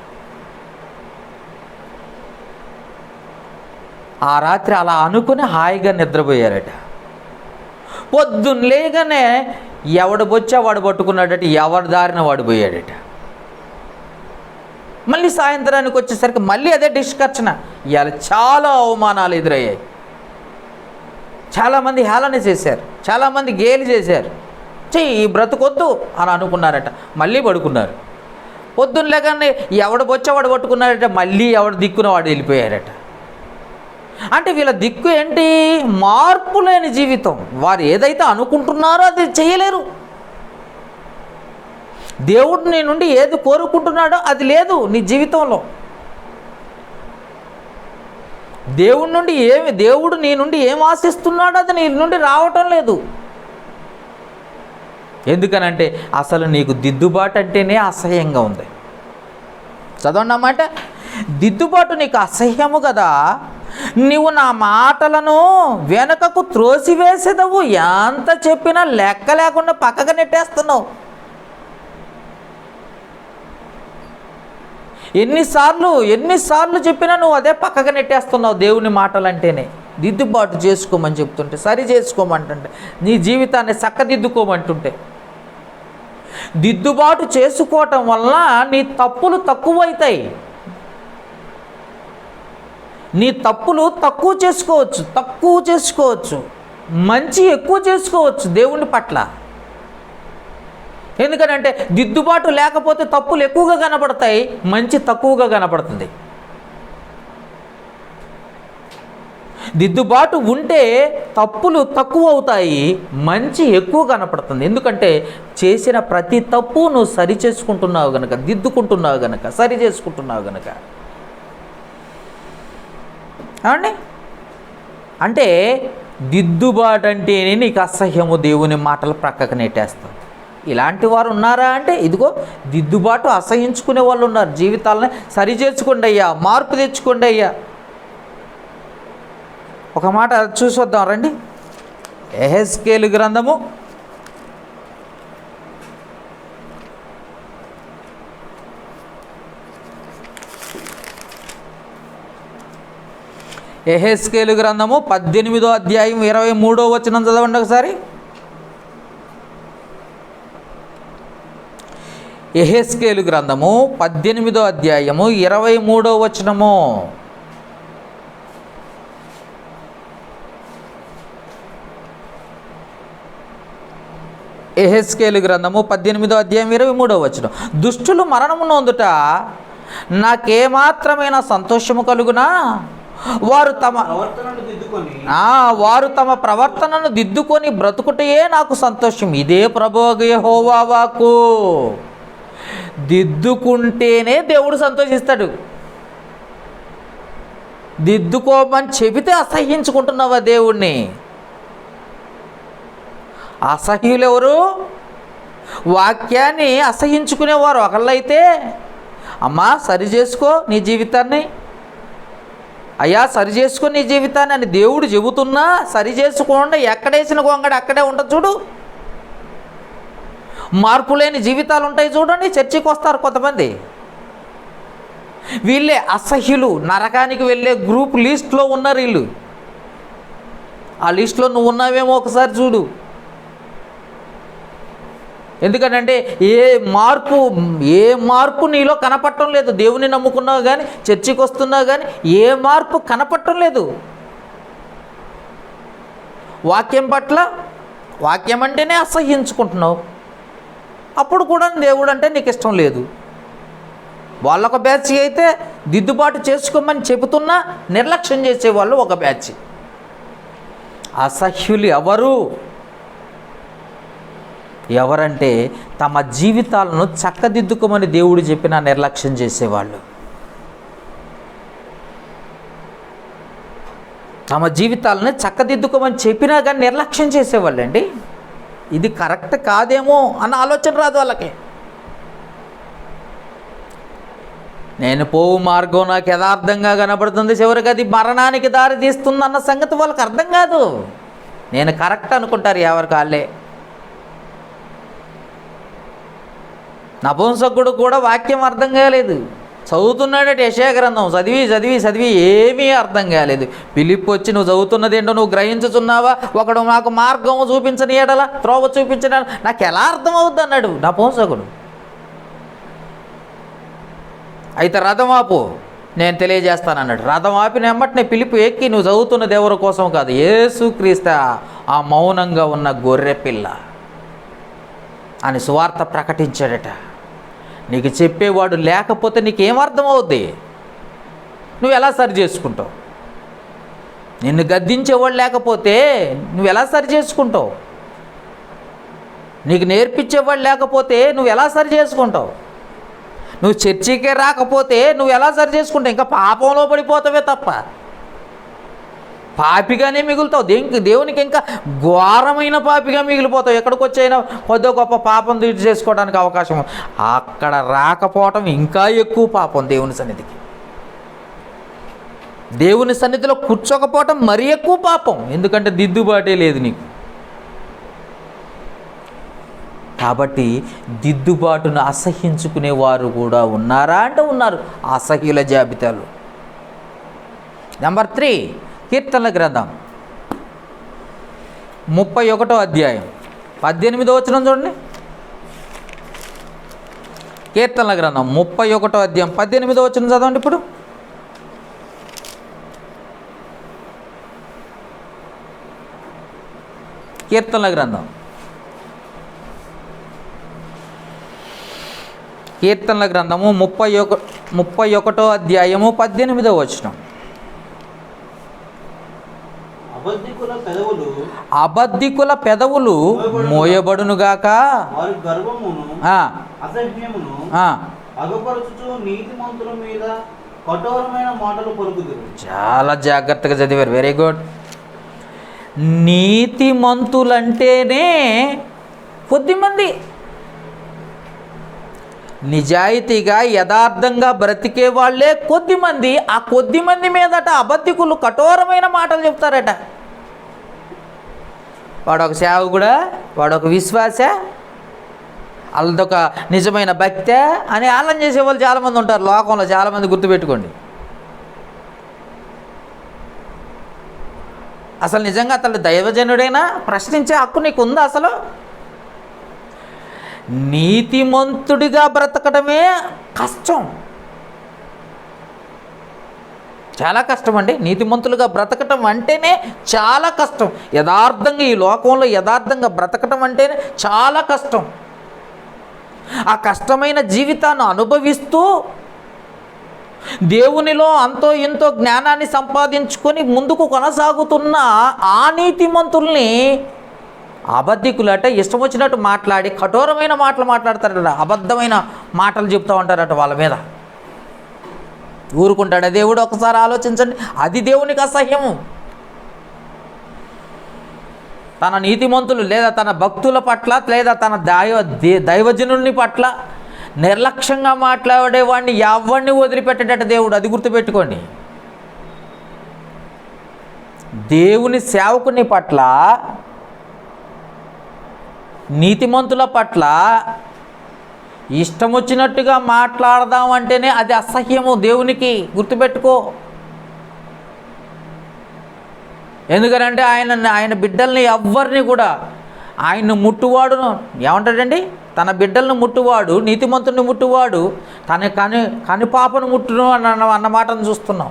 ఆ రాత్రి అలా అనుకుని హాయిగా నిద్రపోయారట. పొద్దున్న లేగానే ఎవడు బొచ్చా వాడు పట్టుకున్నాడట, ఎవరి దారిన వాడు పోయాడట. మళ్ళీ సాయంత్రానికి వచ్చేసరికి మళ్ళీ అదే డిస్కర్షణ. ఇవాళ చాలా అవమానాలు ఎదురయ్యాయి. చాలామంది హేళన చేశారు, చాలామంది గేలి చేశారు. ఈ బ్రతుకొద్దు అని అనుకున్నారట, మళ్ళీ పడుకున్నారు. పొద్దున్న లేగానే ఎవడు బొచ్చవాడు పట్టుకున్నాడట, మళ్ళీ ఎవడు దిక్కున వాడు వెళ్ళిపోయారట. అంటే వీళ్ళ దిక్కు ఏంటి? మార్పు లేని జీవితం. వారు ఏదైతే అనుకుంటున్నారో అది చేయలేరు. దేవుడు నీ నుండి ఏది కోరుకుంటున్నాడో అది లేదు నీ జీవితంలో. దేవుడు నీ నుండి ఏం ఆశిస్తున్నాడో అది నీ నుండి రావటం లేదు. ఎందుకనంటే అసలు నీకు దిద్దుబాటు అంటేనే అసహ్యంగా ఉంది. చదవండి అన్నమాట. దిద్దుబాటు నీకు అసహ్యము కదా, నీవు నా మాటలను వెనకకు త్రోసివేసేదవు. ఎంత చెప్పినా లెక్క లేకుండా పక్కగా నెట్టేస్తున్నావు. ఎన్నిసార్లు చెప్పినా నువ్వు అదే పక్కగా నెట్టేస్తున్నావు. దేవుని మాటలు అంటేనే దిద్దుబాటు చేసుకోమని చెప్తుంటే, సరి చేసుకోమంటుంటే, నీ జీవితాన్ని చక్కదిద్దుకోమంటుంటే, దిద్దుబాటు చేసుకోవటం వల్ల నీ తప్పులు తక్కువైతాయి. నీ తప్పులు తక్కువ చేసుకోవచ్చు, మంచి ఎక్కువ చేసుకోవచ్చు దేవుని పట్ల. ఎందుకనంటే దిద్దుబాటు లేకపోతే తప్పులు ఎక్కువగా కనపడతాయి, మంచి తక్కువగా కనపడుతుంది. దిద్దుబాటు ఉంటే తప్పులు తక్కువ అవుతాయి, మంచి ఎక్కువ కనపడుతుంది. ఎందుకంటే చేసిన ప్రతి తప్పు నువ్వు సరి చేసుకుంటున్నావు గనక, దిద్దుకుంటున్నావు గనక, సరి చేసుకుంటున్నావు గనక. అంటే దిద్దుబాటు అంటేనే నీకు అసహ్యము, దేవుని మాటలు ప్రక్కకు నెట్టేస్తావు. ఇలాంటి వారు ఉన్నారా అంటే, ఇదిగో దిద్దుబాటు అసహించుకునే వాళ్ళు ఉన్నారు. జీవితాలని సరి చేసుకోండి అయ్యా, మార్పు తెచ్చుకోండి అయ్యా. ఒక మాట చూసొద్దాం రండి. యెహెజ్కేలు గ్రంథము 18వ అధ్యాయం 23వ వచనం చదవండి ఒకసారి. యెహెజ్కేలు గ్రంథము 18వ అధ్యాయము 23వ వచనము. యెహెజ్కేలు గ్రంథము 18వ అధ్యాయం 23వ వచనం. దుష్టులు మరణము నొందుట నాకేమాత్రమైన సంతోషము కలుగునా? వారు తమ ప్రవర్తనను దిద్దుకొని బ్రతుకుటయే నాకు సంతోషం. ఇదే ప్రభువగు యెహోవా వాక్కు. దిద్దుకుంటేనే దేవుడు సంతోషిస్తాడు. దిద్దుకోమని చెబితే అసహ్యించుకుంటున్నావా దేవుణ్ణి? అసహ్యులు ఎవరు? వాక్యాన్ని అసహ్యించుకునేవారు ఒకళ్ళైతే, అమ్మా సరి చేసుకో నీ జీవితాన్ని, అయ్యా సరి చేసుకో నీ జీవితాన్ని అని దేవుడు చెబుతున్నా సరి చేసుకోండి. ఎక్కడేసిన గొంగడి అక్కడే ఉంటుంది చూడు. మార్పు లేని జీవితాలు ఉంటాయి చూడండి. చర్చికి వస్తారు కొంతమంది, వీళ్ళే అసహ్యులు, నరకానికి వెళ్ళే గ్రూప్ లిస్ట్లో ఉన్నారు వీళ్ళు. ఆ లిస్ట్లో నువ్వు ఉన్నావేమో ఒకసారి చూడు. ఎందుకంటే ఏ మార్పు నీలో కనపడటం లేదు. దేవుని నమ్ముకున్నావు కానీ, చర్చికి వస్తున్నావు కానీ ఏ మార్పు కనపడటం లేదు. వాక్యం అంటేనే అసహ్యించుకుంటున్నావు. అప్పుడు కూడా దేవుడు అంటే నీకు ఇష్టం లేదు. వాళ్ళొక బ్యాచ్ అయితే దిద్దుబాటు చేసుకోమని చెబుతున్నా నిర్లక్ష్యం చేసేవాళ్ళు ఒక బ్యాచ్. అసహ్యులు ఎవరంటే తమ జీవితాలను చక్కదిద్దుకోమని దేవుడు చెప్పినా నిర్లక్ష్యం చేసేవాళ్ళు. తమ జీవితాలను చక్కదిద్దుకోమని చెప్పినా కానీ నిర్లక్ష్యం చేసేవాళ్ళు అండి. ఇది కరెక్ట్ కాదేమో అన్న ఆలోచన రాదు వాళ్ళకి. నేను పోవు మార్గం నాకు యథార్థంగా కనబడుతుంది, చివరికి అది మరణానికి దారి తీస్తుంది అన్న సంగతి వాళ్ళకి అర్థం కాదు. నేను కరెక్ట్ అనుకుంటారు ఎవరికి వాళ్ళే. నపుంసకుడు కూడా వాక్యం అర్థం కాలేదు. చదువుతున్నాడట యెషయా గ్రంథం, చదివి చదివి చదివి ఏమీ అర్థం కాలేదు. పిలిపి వచ్చి నువ్వు చదువుతున్నది ఏంటో నువ్వు గ్రహించుచున్నావా, ఒకడు నాకు మార్గము చూపించని ఎడల త్రోవ చూపించిన నాకు ఎలా అర్థమవుద్ది అన్నాడు నా పోసకుడు. అయితే రథం ఆపు, నేను తెలియజేస్తానన్నాడు. రథం ఆపిన ఎమ్మటనే పిలిపి ఎక్కి నువ్వు చదువుతున్నది ఎవరి కోసం కాదు, యేసుక్రీస్తు ఆ మౌనంగా ఉన్న గొర్రె పిల్ల అని సువార్త ప్రకటించాడట. నీకు చెప్పేవాడు లేకపోతే నీకేం అర్థమవుద్ది, నువ్వు ఎలా సరి చేసుకుంటావు? నిన్ను గద్దించేవాడు లేకపోతే నువ్వు ఎలా సరి చేసుకుంటావు? నీకు నేర్పించేవాడు లేకపోతే నువ్వు ఎలా సరి చేసుకుంటావు? నువ్వు చర్చికే రాకపోతే నువ్వు ఎలా సరి చేసుకుంటావు? ఇంకా పాపంలో పడిపోతావే తప్ప పాపిగానే మిగులుతావు. దేవునికి ఇంకా ఘోరమైన పాపిగా మిగిలిపోతావు. ఎక్కడికి వచ్చైనా కొద్ది గొప్ప పాపం తీర్చి చేసుకోవడానికి అవకాశం, అక్కడ రాకపోవటం ఇంకా ఎక్కువ పాపం. దేవుని సన్నిధిలో కూర్చోకపోవటం మరీ ఎక్కువ పాపం, ఎందుకంటే దిద్దుబాటే లేదు నీకు. కాబట్టి దిద్దుబాటును అసహ్యించుకునేవారు కూడా ఉన్నారా అంటే ఉన్నారు, అసహ్యుల జాబితాలు. నెంబర్ 3, కీర్తనల గ్రంథం 31వ అధ్యాయం 18వ వచనం చూడండి. కీర్తనల గ్రంథం 31వ అధ్యాయం 18వ వచనం చదవండి. ఇప్పుడు కీర్తనల గ్రంథం 31వ అధ్యాయము 18వ వచనం. అబద్ధికుల పెదవులు మోయబడునుగాక, చాలా జాగ్రత్తగా చదివారు, వెరీ గుడ్. నీతిమంతులంటేనే కొద్దిమంది, నిజాయితీగా యథార్థంగా బ్రతికే వాళ్ళే కొద్దిమంది. ఆ కొద్దిమంది మీదట అబద్ధికులు కఠోరమైన మాటలు చెప్తారట. వాడొక సేవకుడా, వాడొక విశ్వాస, వాళ్ళదొక నిజమైన భక్తే అని ఆలం చేసేవాళ్ళు చాలామంది ఉంటారు లోకంలో, చాలామంది గుర్తుపెట్టుకోండి. అసలు నిజంగా అతను దైవజనుడైనా ప్రశ్నించే హక్కు నీకు ఉందా? అసలు నీతిమంతుడిగా బ్రతకడమే కష్టం, చాలా కష్టం అండి. నీతిమంతులుగా బ్రతకటం అంటేనే చాలా కష్టం. యథార్థంగా ఈ లోకంలో యథార్థంగా బ్రతకటం అంటేనే చాలా కష్టం. ఆ కష్టమైన జీవితాన్ని అనుభవిస్తూ దేవునిలో అంతో ఎంతో జ్ఞానాన్ని సంపాదించుకొని ముందుకు కొనసాగుతున్న ఆ నీతిమంతుల్ని అబద్ధికులట ఇష్టం వచ్చినట్టు మాట్లాడి కఠోరమైన మాటలు మాట్లాడతారట, అబద్ధమైన మాటలు చెప్తూ ఉంటారట వాళ్ళ మీద. ఊరుకుంటాడా దేవుడు? ఒకసారి ఆలోచించండి. అది దేవునికి అసహ్యము. తన నీతిమంతులు లేదా తన భక్తుల పట్ల లేదా తన దైవజనుల్ని పట్ల నిర్లక్ష్యంగా మాట్లాడేవాడిని ఎవరిని వదిలిపెట్టేటట్టు దేవుడు, అది గుర్తుపెట్టుకోండి. దేవుని సేవకుని పట్ల, నీతిమంతుల పట్ల ఇష్టం వచ్చినట్టుగా మాట్లాడదాం అంటేనే అది అసహ్యము దేవునికి, గుర్తుపెట్టుకో. ఎందుకనంటే ఆయన బిడ్డల్ని ఎవ్వరిని కూడా, ఆయన్ను ముట్టువాడును ఏమంటాడండి, తన బిడ్డలను ముట్టువాడు, నీతిమంతుని ముట్టువాడు తన కని పాపను ముట్టును అన్న మాటను చూస్తున్నాం.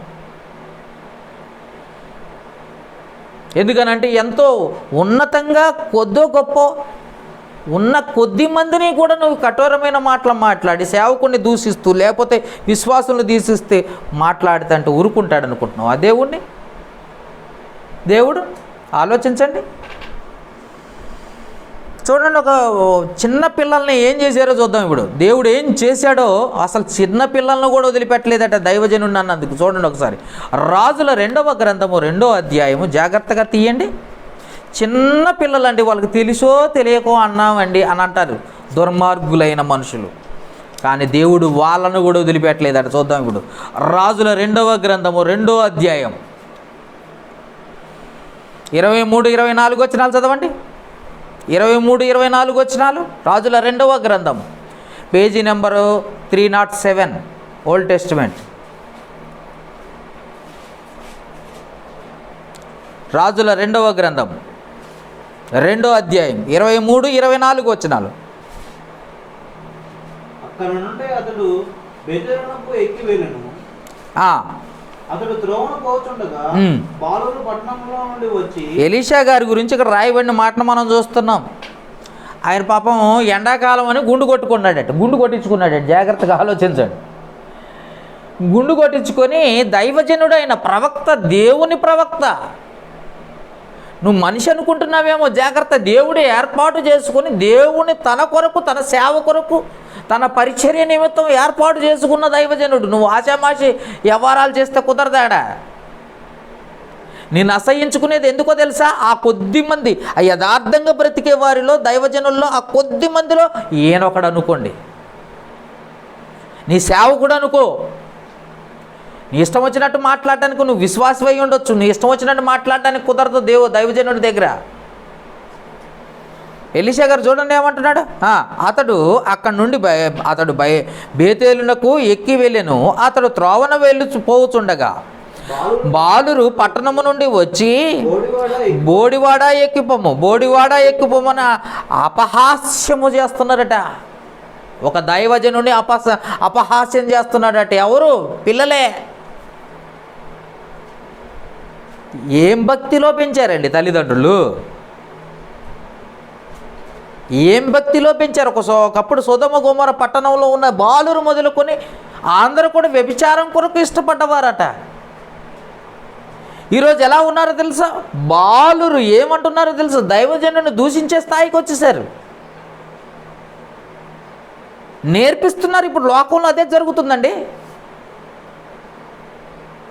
ఎందుకనంటే ఎంతో ఉన్నతంగా కొద్దో గొప్ప ఉన్న కొద్ది మందిని కూడా నువ్వు కఠోరమైన మాటలు మాట్లాడి సేవకుడిని దూషిస్తూ లేకపోతే విశ్వాసులను దూషిస్తే మాట్లాడితే ఊరుకుంటాడు అనుకుంటున్నావు ఆ దేవుణ్ణి? దేవుడు ఆలోచించండి. చూడండి, ఒక చిన్న పిల్లల్ని ఏం చేశారో చూద్దాం. ఇప్పుడు దేవుడు ఏం చేశాడో అసలు చిన్న పిల్లలను కూడా వదిలిపెట్టలేదట దైవజనుడిని అన్నందుకు. చూడండి ఒకసారి, రాజుల 2వ గ్రంథము 2వ అధ్యాయము, జాగ్రత్తగా తీయండి. చిన్న పిల్లలండి, వాళ్ళకి తెలుసో తెలియకో అన్నామండి అని అంటారు దుర్మార్గులైన మనుషులు, కానీ దేవుడు వాళ్ళను కూడా వదిలిపెట్టలేదట. చూద్దాం ఇప్పుడు, రాజుల 2వ గ్రంథము 2వ అధ్యాయం 23-24 వచనాలు చదవండి. 23-24 వచనాలు, రాజుల 2వ గ్రంథం, పేజీ నెంబరు 307. Old testament. రాజుల 2వ గ్రంథం 2వ అధ్యాయం 23, 24 వచనాలు. అక్కడ నుండి అతడు బెతేలునకు ఎక్కి వెళ్ళెను. అతడు త్రోవను పోచుండగా బాలురు పట్టణంలో నుండి వచ్చి, ఎలీషా గారి గురించి ఇక్కడ రాయబడిన మాటను మనం చూస్తున్నాం. ఆయన పాపం ఎండాకాలం అని గుండు కొట్టించుకున్నాడట. జాగ్రత్తగా ఆలోచించండి. గుండు కొట్టించుకొని దైవజనుడు అయిన ప్రవక్త, దేవుని ప్రవక్త. నువ్వు మనిషి అనుకుంటున్నావేమో, జాగ్రత్త. దేవుడే ఏర్పాటు చేసుకుని, దేవుని తన కొరకు, తన సేవ కొరకు, తన పరిచర్య నిమిత్తం ఏర్పాటు చేసుకున్న దైవజనుడు. నువ్వు ఆశామాషి వ్యవహారాలు చేస్తే కుదరదాడా. నేను అసహించుకునేది ఎందుకో తెలుసా? ఆ కొద్ది మంది, ఆ యథార్థంగా బ్రతికే వారిలో, దైవజనుల్లో ఆ కొద్ది మందిలో ఈయనొకడు అనుకోండి. నీ సేవకుడు అనుకో. నీ ఇష్టం వచ్చినట్టు మాట్లాడడానికి నువ్వు విశ్వాసమై ఉండొచ్చు. నీ ఇష్టం వచ్చినట్టు మాట్లాడడానికి కుదరదు దైవజనుడి దగ్గర. ఎలీషా గారు చూడండి ఏమంటున్నాడు. అతడు అక్కడి నుండి బేతేలునకు ఎక్కి వెళ్ళెను. అతడు త్రోవన పోవుచుండగా బాలురు పట్టణము నుండి వచ్చి, బోడివాడ ఎక్కిపోమని అపహాస్యము చేస్తున్నారట. ఒక దైవజనుని అపహాస్యం చేస్తున్నాడట. ఎవరు? పిల్లలే. ఏం భక్తిలో పెంచారండి తల్లిదండ్రులు, ఏం భక్తిలో పెంచారు. ఒకప్పుడు సొదొమ గొమొర పట్టణంలో ఉన్న బాలురు మొదలుకొని అందరూ కూడా వ్యభిచారం కొరకు ఇష్టపడ్డవారట. ఈరోజు ఎలా ఉన్నారో తెలుసా? బాలురు ఏమంటున్నారో తెలుసా? దైవజనుని దూషించే స్థాయికి వచ్చేసారు. నేర్పిస్తున్నారు. ఇప్పుడు లోకంలో అదే జరుగుతుందండి.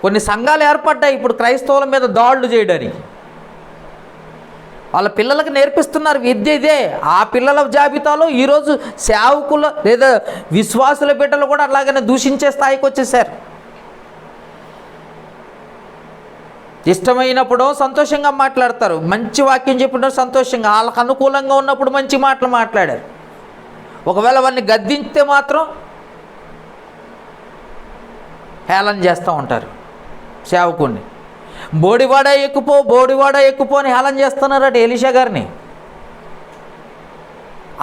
కొన్ని సంఘాలు ఏర్పడ్డాయి ఇప్పుడు క్రైస్తవుల మీద దాడులు చేయడానికి. వాళ్ళ పిల్లలకు నేర్పిస్తున్నారు విద్య ఇదే. ఆ పిల్లల జాబితాలో ఈరోజు సేవకుల లేదా విశ్వాసుల బిడ్డలు కూడా అలాగనే దూషించే స్థాయికి వచ్చేసారు. ఇష్టమైనప్పుడు సంతోషంగా మాట్లాడతారు, మంచి వాక్యం చెప్పినప్పుడు సంతోషంగా, వాళ్ళకు అనుకూలంగా ఉన్నప్పుడు మంచి మాటలు మాట్లాడారు. ఒకవేళ వాడిని గద్దించితే మాత్రం హేళన చేస్తూ ఉంటారు సేవకుడిని. బోడివాడ ఎక్కుపో అని హేళన చేస్తున్నారట ఎలీషా గారిని.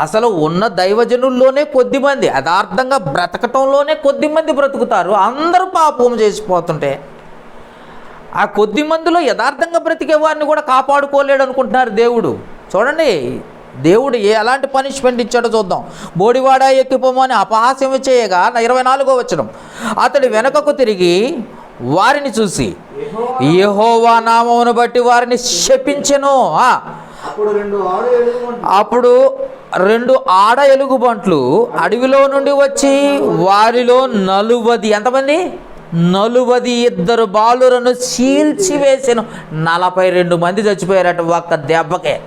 అసలు ఉన్న దైవజనుల్లోనే కొద్దిమంది, యథార్థంగా బ్రతకటంలోనే కొద్దిమంది బ్రతుకుతారు. అందరూ పాపం చేసిపోతుంటే ఆ కొద్ది మందిలో యథార్థంగా బ్రతికే వారిని కూడా కాపాడుకోలేడు అనుకుంటున్నారు దేవుడు. చూడండి దేవుడు ఎలాంటి పనిష్మెంట్ ఇచ్చాడో చూద్దాం. బోడివాడ ఎక్కిపోమని అపహాస్యం చేయగా 24వ వచనం, అతడు వెనుకకు తిరిగి వారిని చూసి యెహోవా నామమును బట్టి వారిని శపించెను. అప్పుడు 2 ఆడ ఎలుగుబంట్లు అడవిలో నుండి వచ్చి వారిలో 40, ఎంతమంది? 42 బాలురను చీల్చివేసెను. 42 మంది చచ్చిపోయారట ఒక్క దెబ్బకే.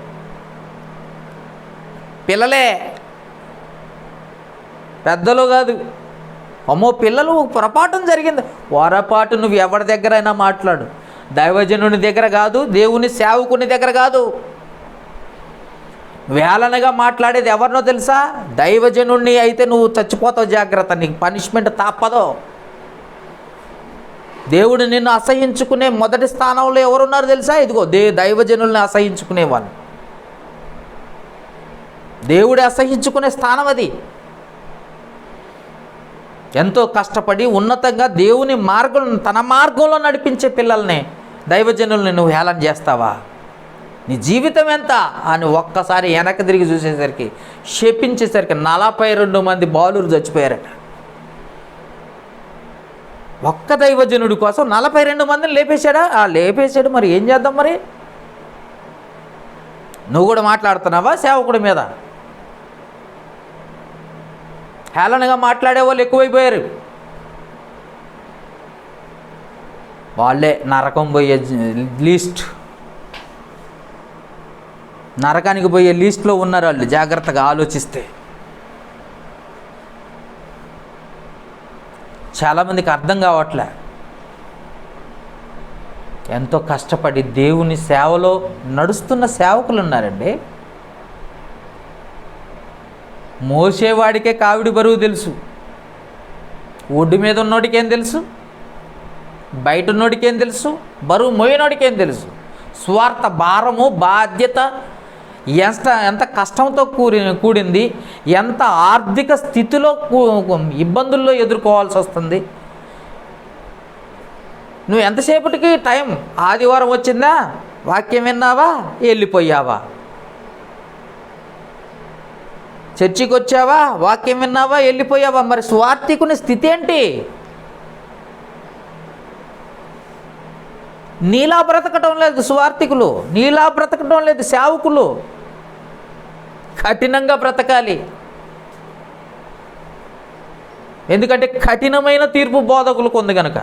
పిల్లలే, పెద్దలు కాదు. అమ్మో పిల్లలు పొరపాటు జరిగింది. పొరపాటు నువ్వు ఎవరి దగ్గరైనా మాట్లాడు, దైవజనుని దగ్గర కాదు, దేవుని సేవకుని దగ్గర కాదు. వేలనగా మాట్లాడేది ఎవరినో తెలుసా? దైవజనుణ్ణి అయితే నువ్వు చచ్చిపోతావు, జాగ్రత్త, నీకు పనిష్మెంట్ తప్పదు. దేవుడు నిన్ను అసహించుకునే మొదటి స్థానంలో ఎవరున్నారు తెలుసా? ఇదిగో దైవజనుల్ని అసహించుకునే వాళ్ళు. దేవుడు అసహించుకునే స్థానం అది. ఎంతో కష్టపడి ఉన్నతంగా దేవుని మార్గం, తన మార్గంలో నడిపించే పిల్లల్ని, దైవజనుల్ని నువ్వు హేళన చేస్తావా? నీ జీవితం ఎంత అని ఒక్కసారి వెనక్కి తిరిగి చూసేసరికి, శపించేసరికి 42 మంది బాలురు చచ్చిపోయారట. ఒక్క దైవజనుడి కోసం 42 మందిని లేపేశాడా? లేపేశాడు. మరి ఏం చేద్దాం? మరి నువ్వు కూడా మాట్లాడుతున్నావా సేవకుడి మీద? హేళనగా మాట్లాడే వాళ్ళు ఎక్కువైపోయారు. వాళ్ళే నరకం పోయే లిస్ట్, నరకానికి పోయే లిస్ట్లో ఉన్నారు వాళ్ళు. జాగ్రత్తగా ఆలోచిస్తే చాలామందికి అర్థం కావట్లే. ఎంతో కష్టపడి దేవుని సేవలో నడుస్తున్న సేవకులు ఉన్నారండి. మోసేవాడికే కావిడి బరువు తెలుసు, ఒడ్డు మీద ఉన్నోడికి ఏం తెలుసు, బయట ఉన్నోడికి ఏం తెలుసు, బరువు మోయినోడికి ఏం తెలుసు. స్వార్థ భారము, బాధ్యత ఎంత కష్టంతో కూడింది, ఎంత ఆర్థిక స్థితిలో ఇబ్బందుల్లో ఎదుర్కోవాల్సి వస్తుంది. నువ్వు ఎంతసేపటికి టైం, ఆదివారం వచ్చిందా వాక్యం విన్నావా వెళ్ళిపోయావా, చర్చికి వచ్చావా వాక్యం విన్నావా వెళ్ళిపోయావా. మరి స్వార్థికుని స్థితి ఏంటి? నీలా బ్రతకటం లేదు స్వార్థికులు, నీలా బ్రతకటం లేదు సేవకులు. కఠినంగా బ్రతకాలి, ఎందుకంటే కఠినమైన తీర్పు బోధకులకు ఉంది కనుక.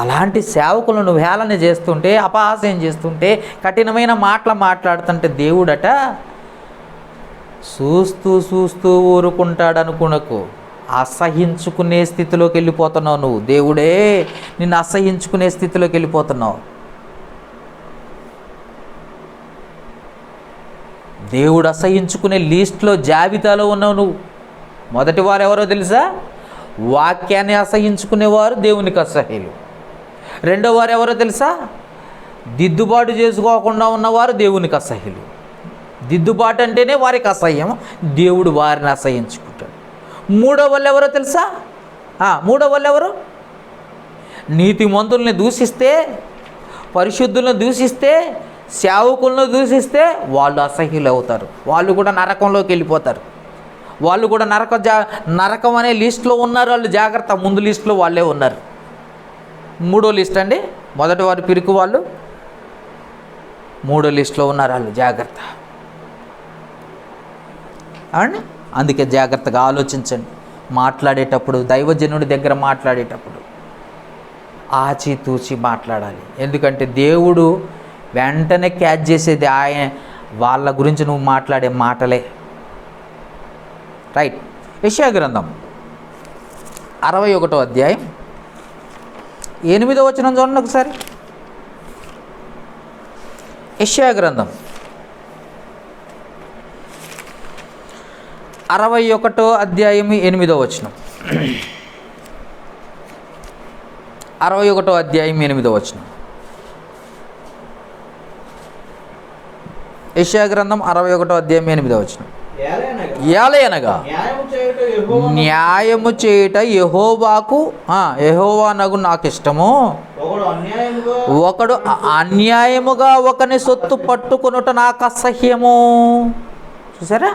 అలాంటి సేవకులను హేళన చేస్తుంటే, అపహాస్యం చేస్తుంటే, కఠినమైన మాటలు మాట్లాడుతుంటే దేవుడట చూస్తూ చూస్తూ ఊరుకుంటాడనుకునకు. అసహించుకునే స్థితిలోకి వెళ్ళిపోతున్నావు నువ్వు. దేవుడే నిన్ను అసహించుకునే స్థితిలోకి వెళ్ళిపోతున్నావు. దేవుడు అసహించుకునే లిస్ట్లో జాబితాలో ఉన్నావు నువ్వు. మొదటి వారు ఎవరో తెలుసా? వాక్యాన్ని అసహించుకునేవారు దేవునికి అసహ్యులు. రెండో వారు ఎవరో తెలుసా? దిద్దుబాటు చేసుకోకుండా ఉన్నవారు దేవునికి అసహ్యులు. దిద్దుబాటు అంటేనే వారికి అసహ్యం, దేవుడు వారిని అసహించుకుంటాడు. మూడో వాళ్ళు ఎవరో తెలుసా? మూడో వాళ్ళు ఎవరు? నీతిమంతుల్ని దూషిస్తే, పరిశుద్ధులను దూషిస్తే, సేవకులను దూషిస్తే వాళ్ళు అసహ్యులు అవుతారు. వాళ్ళు కూడా నరకంలోకి వెళ్ళిపోతారు. వాళ్ళు కూడా నరకం అనే లిస్టులో ఉన్నారు. వాళ్ళు జాగ్రత్త, ముందు లిస్టులో వాళ్ళే ఉన్నారు. మూడో లిస్ట్ అండి, మొదటి వారు పిరికి వాళ్ళు, మూడో లిస్టులో ఉన్నారు వాళ్ళు. జాగ్రత్త అండి. అందుకే జాగ్రత్తగా ఆలోచించండి. మాట్లాడేటప్పుడు, దైవజనుడి దగ్గర మాట్లాడేటప్పుడు ఆచితూచి మాట్లాడాలి. ఎందుకంటే దేవుడు వెంటనే క్యాచ్ చేసేది వాళ్ళ గురించి నువ్వు మాట్లాడే మాటలే. రైట్. యెషయా గ్రంథం 61వ అధ్యాయం 8వ వచనం చూడండి ఒకసారి. యెషయా గ్రంథం 61వ అధ్యాయం 8వ వచనం. 61వ అధ్యాయం 8వ వచనం. యెషయా గ్రంథం 61వ అధ్యాయం 8వ వచనం. ఏలయనగా న్యాయము చేయుట యెహోవానగు నాకు ఇష్టము. ఒకడు అన్యాయముగా ఒకని సొత్తు పట్టుకొనుట నాకు అసహ్యము. చూసారా?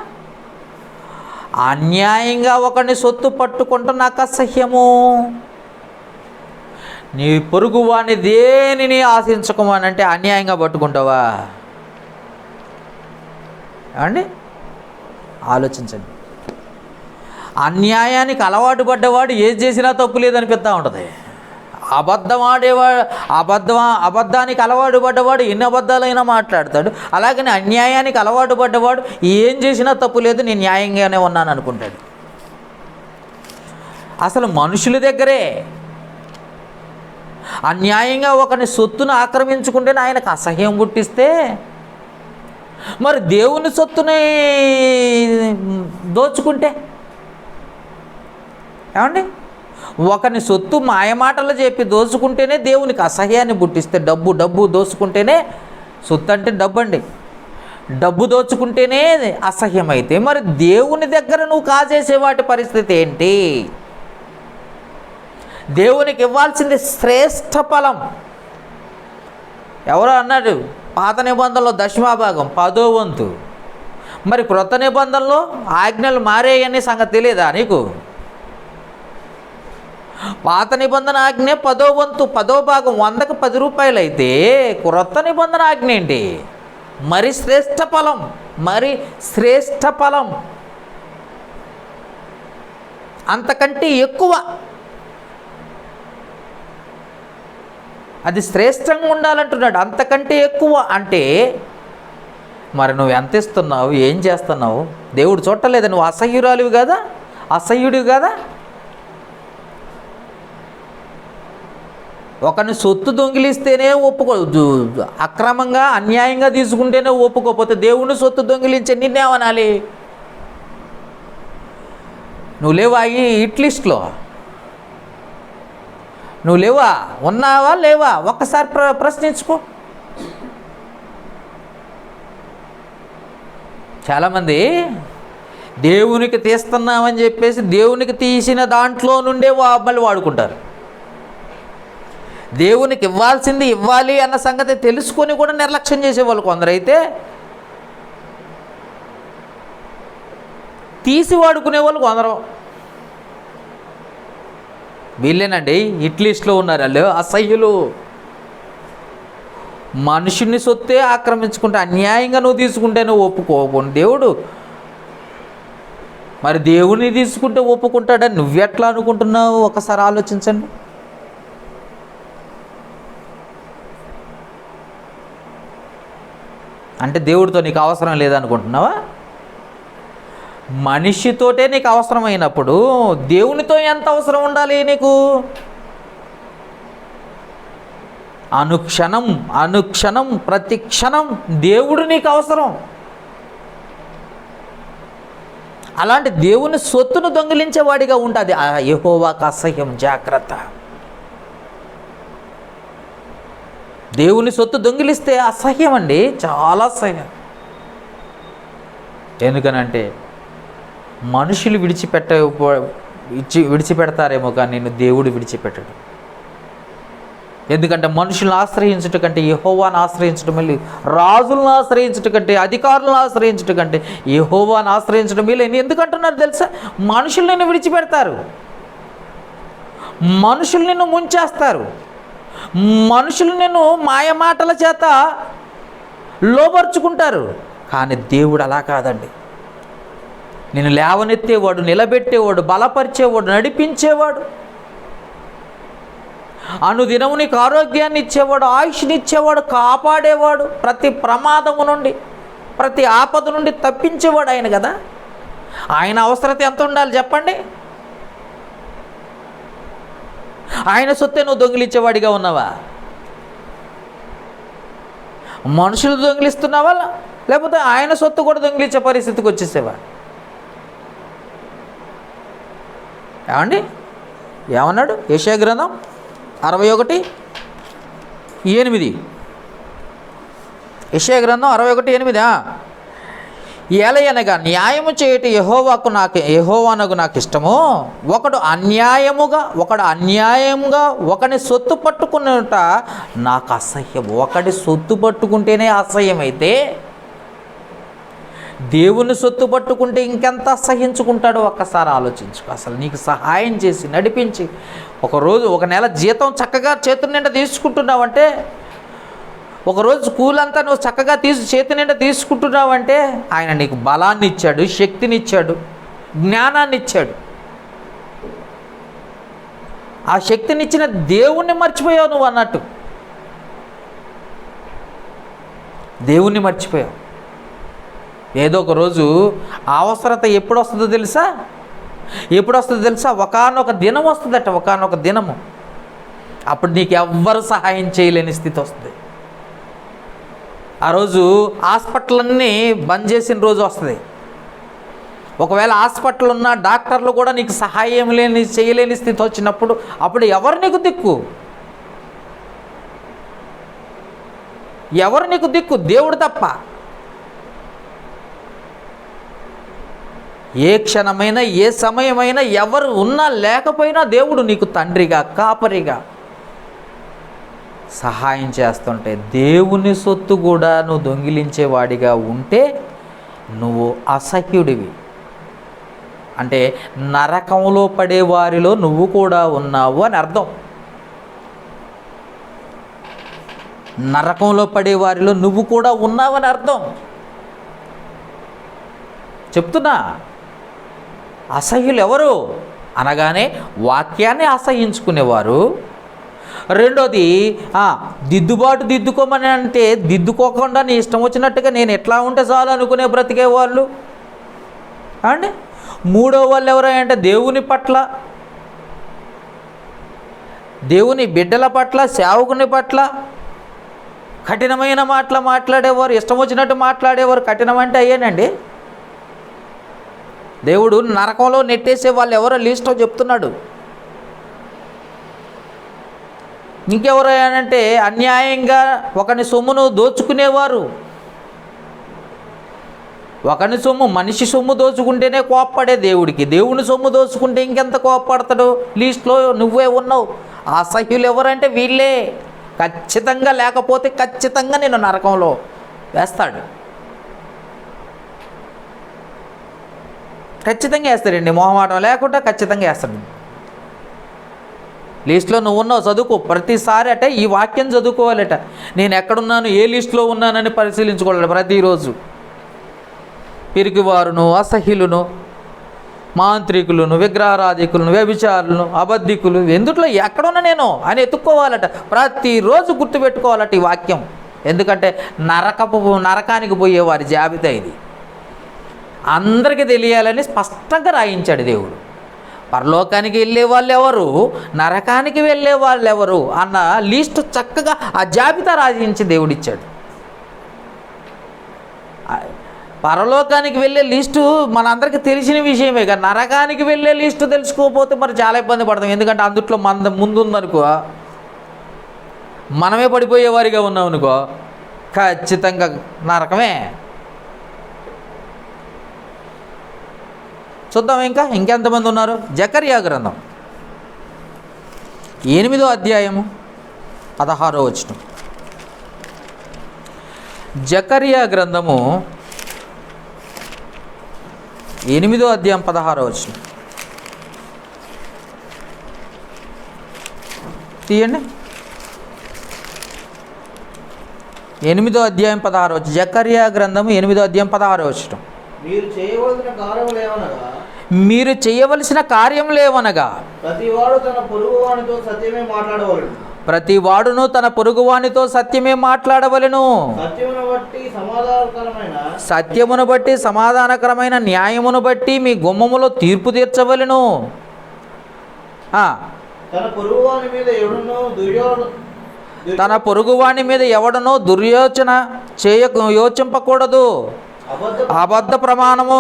అన్యాయంగా ఒకని సొత్తు పట్టుకుంటూ నాకు అసహ్యము. నీ పొరుగు వాడిని దేనిని ఆశించకమనంటే అన్యాయంగా పట్టుకుంటావా అండి? ఆలోచించండి. అన్యాయానికి అలవాటు పడ్డవాడు ఏది చేసినా తప్పు లేదనిపిస్తూ ఉంటుంది. అబద్ధానికి అలవాటు పడ్డవాడు ఎన్ని అబద్ధాలైనా మాట్లాడతాడు. అలాగని అన్యాయానికి అలవాటు పడ్డవాడు ఏం చేసినా తప్పు లేదు, నేను న్యాయంగానే ఉన్నాను అనుకుంటాడు. అసలు మనుషుల దగ్గరే అన్యాయంగా ఒకని సొత్తును ఆక్రమించుకుంటేనే ఆయనకు అసహ్యం పుట్టిస్తే, మరి దేవుని సొత్తుని దోచుకుంటే ఏమండి? ఒకని సొత్తు మాయమాటలు చెప్పి దోచుకుంటేనే దేవునికి అసహ్యాన్ని పుట్టిస్తే, డబ్బు దోచుకుంటేనే, సొత్తు అంటే డబ్బు అండి, డబ్బు దోచుకుంటేనే అసహ్యమైతే మరి దేవుని దగ్గర నువ్వు కాజేసే వాటి పరిస్థితి ఏంటి? దేవునికి ఇవ్వాల్సింది శ్రేష్ఠ ఫలం. ఎవరో అన్నాడు పాత నిబంధనలో దశమభాగం 10వ వంతు. మరి క్రొత్త నిబంధనలో ఆజ్ఞలు మారేయని సంగతి తెలియదా నీకు? పాత నిబంధన ఆజ్ఞ 10వ వంతు, 10వ భాగం 100కు 10 రూపాయలు అయితే క్రొత్త నిబంధన ఆజ్ఞ ఏంటి? మరి శ్రేష్ఠ ఫలం, అంతకంటే ఎక్కువ. అది శ్రేష్టంగా ఉండాలంటున్నాడు. అంతకంటే ఎక్కువ అంటే మరి నువ్వు ఎంత ఇస్తున్నావు, ఏం చేస్తున్నావు? దేవుడు చూడలేదా? నువ్వు అసహ్యురాలివి కదా, అసహ్యుడివి కదా. ఒకరిని సొత్తు దొంగిలిస్తేనే అక్రమంగా అన్యాయంగా తీసుకుంటేనే ఒప్పుకోకపోతే దేవుని సొత్తు దొంగిలించే నిన్నేమనాలి? నువ్వు లేవా ఈ హిట్ లిస్ట్లో? నువ్వు లేవా? ఉన్నావా లేవా? ఒక్కసారి ప్రశ్నించుకో. చాలామంది దేవునికి తీస్తున్నామని చెప్పేసి దేవునికి తీసిన దాంట్లో నుండే మళ్ళీ వాడుకుంటారు. దేవునికి ఇవ్వాల్సింది ఇవ్వాలి అన్న సంగతి తెలుసుకొని కూడా నిర్లక్ష్యం చేసేవాళ్ళు కొందరైతే, తీసి వాడుకునే వాళ్ళు కొందరు. వీళ్ళేనండి హిట్ లిస్ట్లో ఉన్నారు. వాళ్ళు అసహ్యులు. మనుషుని సొత్తే ఆక్రమించుకుంటే, అన్యాయంగా నువ్వు తీసుకుంటే నువ్వు ఒప్పుకోకుండా దేవుడు మరి దేవుని తీసుకుంటే ఒప్పుకుంటాడని నువ్వెట్లా అనుకుంటున్నావు? ఒకసారి ఆలోచించండి. అంటే దేవుడితో నీకు అవసరం లేదనుకుంటున్నావా? మనిషితోటే నీకు అవసరమైనప్పుడు దేవునితో ఎంత అవసరం ఉండాలి నీకు? అనుక్షణం అనుక్షణం ప్రతి క్షణం దేవుడు నీకు అవసరం. అలాంటి దేవుని సొత్తును దొంగిలించేవాడిగా ఉంటుంది ఆ యెహోవాకు అసహ్యం. జాగ్రత్త. దేవుని సొత్తు దొంగిలిస్తే అసహ్యం అండి, చాలా అసహ్యం. ఎందుకనంటే మనుషులు విడిచిపెడతారేమో కానీ నేను దేవుడు విడిచిపెట్టడు. ఎందుకంటే మనుషులను ఆశ్రయించట కంటే యెహోవాను ఆశ్రయించడం మేలు. రాజులను ఆశ్రయించట కంటే, అధికారులను ఆశ్రయించట కంటే యెహోవాను ఆశ్రయించడం మేలు. ఎందుకంటున్నారు తెలుసా? మనుషులు నిన్ను విడిచిపెడతారు, మనుషులు నిన్ను ముంచేస్తారు, మనుషులు నిన్ను మాయమాటల చేత లోబర్చుకుంటారు. కానీ దేవుడు అలా కాదండి. నిన్ను లేవనెత్తేవాడు, నిలబెట్టేవాడు, బలపరిచేవాడు, నడిపించేవాడు, అనుదినము నీకు ఆరోగ్యాన్ని ఇచ్చేవాడు, ఆయుష్ని ఇచ్చేవాడు, కాపాడేవాడు, ప్రతి ప్రమాదము నుండి ప్రతి ఆపద నుండి తప్పించేవాడు ఆయన కదా. ఆయన అవసరత ఎంత ఉండాలి చెప్పండి? ఆయన సొత్తే నువ్వు దొంగిలించేవాడిగా ఉన్నావా? మనుషులు దొంగిలిస్తున్నావా? లేకపోతే ఆయన సొత్తు కూడా దొంగిలించే పరిస్థితికి వచ్చేసేవా? ఏమండి? ఏమన్నాడు? యెషయా గ్రంథం 61:8. యెషయా గ్రంథం 61:8. ఏలయనగా న్యాయము చేయటి యెహోవానకు నాకు ఇష్టము. ఒకడు అన్యాయముగా ఒకని సొత్తు పట్టుకున్నట నాకు అసహ్యం. ఒకడి సొత్తు పట్టుకుంటేనే అసహ్యమైతే దేవుని సొత్తు పట్టుకుంటే ఇంకెంత అసహ్యించుకుంటాడో ఒక్కసారి ఆలోచించుకో. అసలు నీకు సహాయం చేసి నడిపించి ఒక నెల జీతం చక్కగా చేతుల నిండా తీసుకుంటున్నావంటే, ఒకరోజు కూలంతా నువ్వు చక్కగా చేతి నిండా తీసుకుంటున్నావంటే ఆయన నీకు బలాన్ని ఇచ్చాడు, శక్తిని ఇచ్చాడు, జ్ఞానాన్ని ఇచ్చాడు. ఆ శక్తినిచ్చిన దేవుణ్ణి మర్చిపోయావు నువ్వు అన్నట్టు. దేవుణ్ణి మర్చిపోయావు. ఏదో ఒక రోజు అవసరత ఎప్పుడు వస్తుందో తెలుసా? ఒకానొక దినం వస్తుందట. ఒకానొక దినము అప్పుడు నీకు ఎవ్వరు సహాయం చేయలేని స్థితి వస్తుంది. ఆ రోజు హాస్పిటల్ బంద్ చేసిన రోజు వస్తుంది. ఒకవేళ హాస్పిటల్ ఉన్న డాక్టర్లు కూడా నీకు సహాయం చేయలేని స్థితి వచ్చినప్పుడు అప్పుడు ఎవరు నీకు దిక్కు? ఎవరు నీకు దిక్కు? దేవుడు తప్ప. ఏ క్షణమైనా ఏ సమయమైనా ఎవరు ఉన్నా లేకపోయినా దేవుడు నీకు తండ్రిగా, కాపరిగా సహాయం చేస్తుంటే, దేవుని సొత్తు కూడా నువ్వు దొంగిలించేవాడిగా ఉంటే నువ్వు అసహ్యుడివి. అంటే నరకంలో పడే వారిలో నువ్వు కూడా ఉన్నావు అని అర్థం. నరకంలో పడే వారిలో నువ్వు కూడా ఉన్నావని అర్థం. చెప్తున్నా, అసహ్యులు ఎవరు అనగానే వాక్యాన్ని అసహ్యించుకునేవారు. రెండోది దిద్దుకోమని అంటే దిద్దుకోకుండా నీ ఇష్టం వచ్చినట్టుగా నేను ఎట్లా ఉంటే చాలు అనుకునే బ్రతికేవాళ్ళు అండి. మూడో వాళ్ళు ఎవరంటే దేవుని పట్ల, దేవుని బిడ్డల పట్ల, సేవకుని పట్ల కఠినమైన మాటలు మాట్లాడేవారు, ఇష్టం వచ్చినట్టు మాట్లాడేవారు. కఠినం అంటే అయ్యేనండి. దేవుడు నరకంలో నెట్టేసే వాళ్ళు ఎవరో లిస్టో చెప్తున్నాడు. ఇంకెవరైనా అన్యాయంగా ఒకని సొమ్మును దోచుకునేవారు. ఒకని సొమ్ము, మనిషి సొమ్ము దోచుకుంటేనే కోప్పడే దేవుడికి, దేవుని సొమ్ము దోచుకుంటే ఇంకెంత కోప్పడతాడు? లిస్ట్లో నువ్వే ఉన్నావు. అసహ్యులు ఎవరంటే వీళ్ళే. ఖచ్చితంగా, లేకపోతే ఖచ్చితంగా నేను నరకంలో వేస్తాడు. ఖచ్చితంగా వేస్తాడండి, మొహమాటం లేకుండా ఖచ్చితంగా వేస్తాడు. లిస్ట్లో నువ్వు ఉన్నావు, చదువుకో. ప్రతిసారి ఈ వాక్యం చదువుకోవాలట. నేను ఎక్కడున్నాను, ఏ లిస్టులో ఉన్నానని పరిశీలించుకోవాలి ప్రతిరోజు. పిరికివారును, అసహ్యులను, మాంత్రికులను, విగ్రహారాధికులను, వ్యభిచారులను, అబద్ధికులు, ఎందుట్లో ఎక్కడున్నా నేను అని ఎత్తుక్కోవాలట. ప్రతిరోజు గుర్తుపెట్టుకోవాలట ఈ వాక్యం. ఎందుకంటే నరకానికి పోయే వారి జాబితా ఇది. అందరికీ తెలియాలని స్పష్టంగా రాయించాడు దేవుడు. పరలోకానికి వెళ్ళే వాళ్ళు ఎవరు, నరకానికి వెళ్ళే వాళ్ళు ఎవరు అన్న లిస్టు చక్కగా ఆ జాబితా రాయించి దేవుడిచ్చాడు. పరలోకానికి వెళ్ళే లిస్టు మనందరికీ తెలిసిన విషయమే. కానీ నరకానికి వెళ్ళే లిస్టు తెలుసుకోకపోతే మరి చాలా ఇబ్బంది పడతాం. ఎందుకంటే అందుట్లో మన ముందుందనుకో, మనమే పడిపోయేవారిగా ఉన్నాం అనుకో, ఖచ్చితంగా నరకమే. చూద్దాం ఇంకెంతమంది ఉన్నారు. జకర్యా గ్రంథం 8వ అధ్యాయము 16వ వచనం. జకర్యా గ్రంథము 8వ అధ్యాయం 16వ వచనం తీయండి. 8వ అధ్యాయం 16వ వచనం. జకర్యా గ్రంథము 8వ అధ్యాయం 16వ వచనం. మీరు చేయవలసిన కార్యములేవనగా ప్రతివాడు తన పొరుగువానితో సత్యమే మాట్లాడవలెను. ప్రతివాడును తన పొరుగువానితో సత్యమే మాట్లాడవలెను. సత్యమును బట్టి సమాధానకరమైన న్యాయమును బట్టి మీ గుమ్మములో తీర్పు తీర్చవలెను. తన పొరుగువాని మీద ఎవడనో దుర్యోచన యోచింపకూడదు. అబద్ధ ప్రమాణము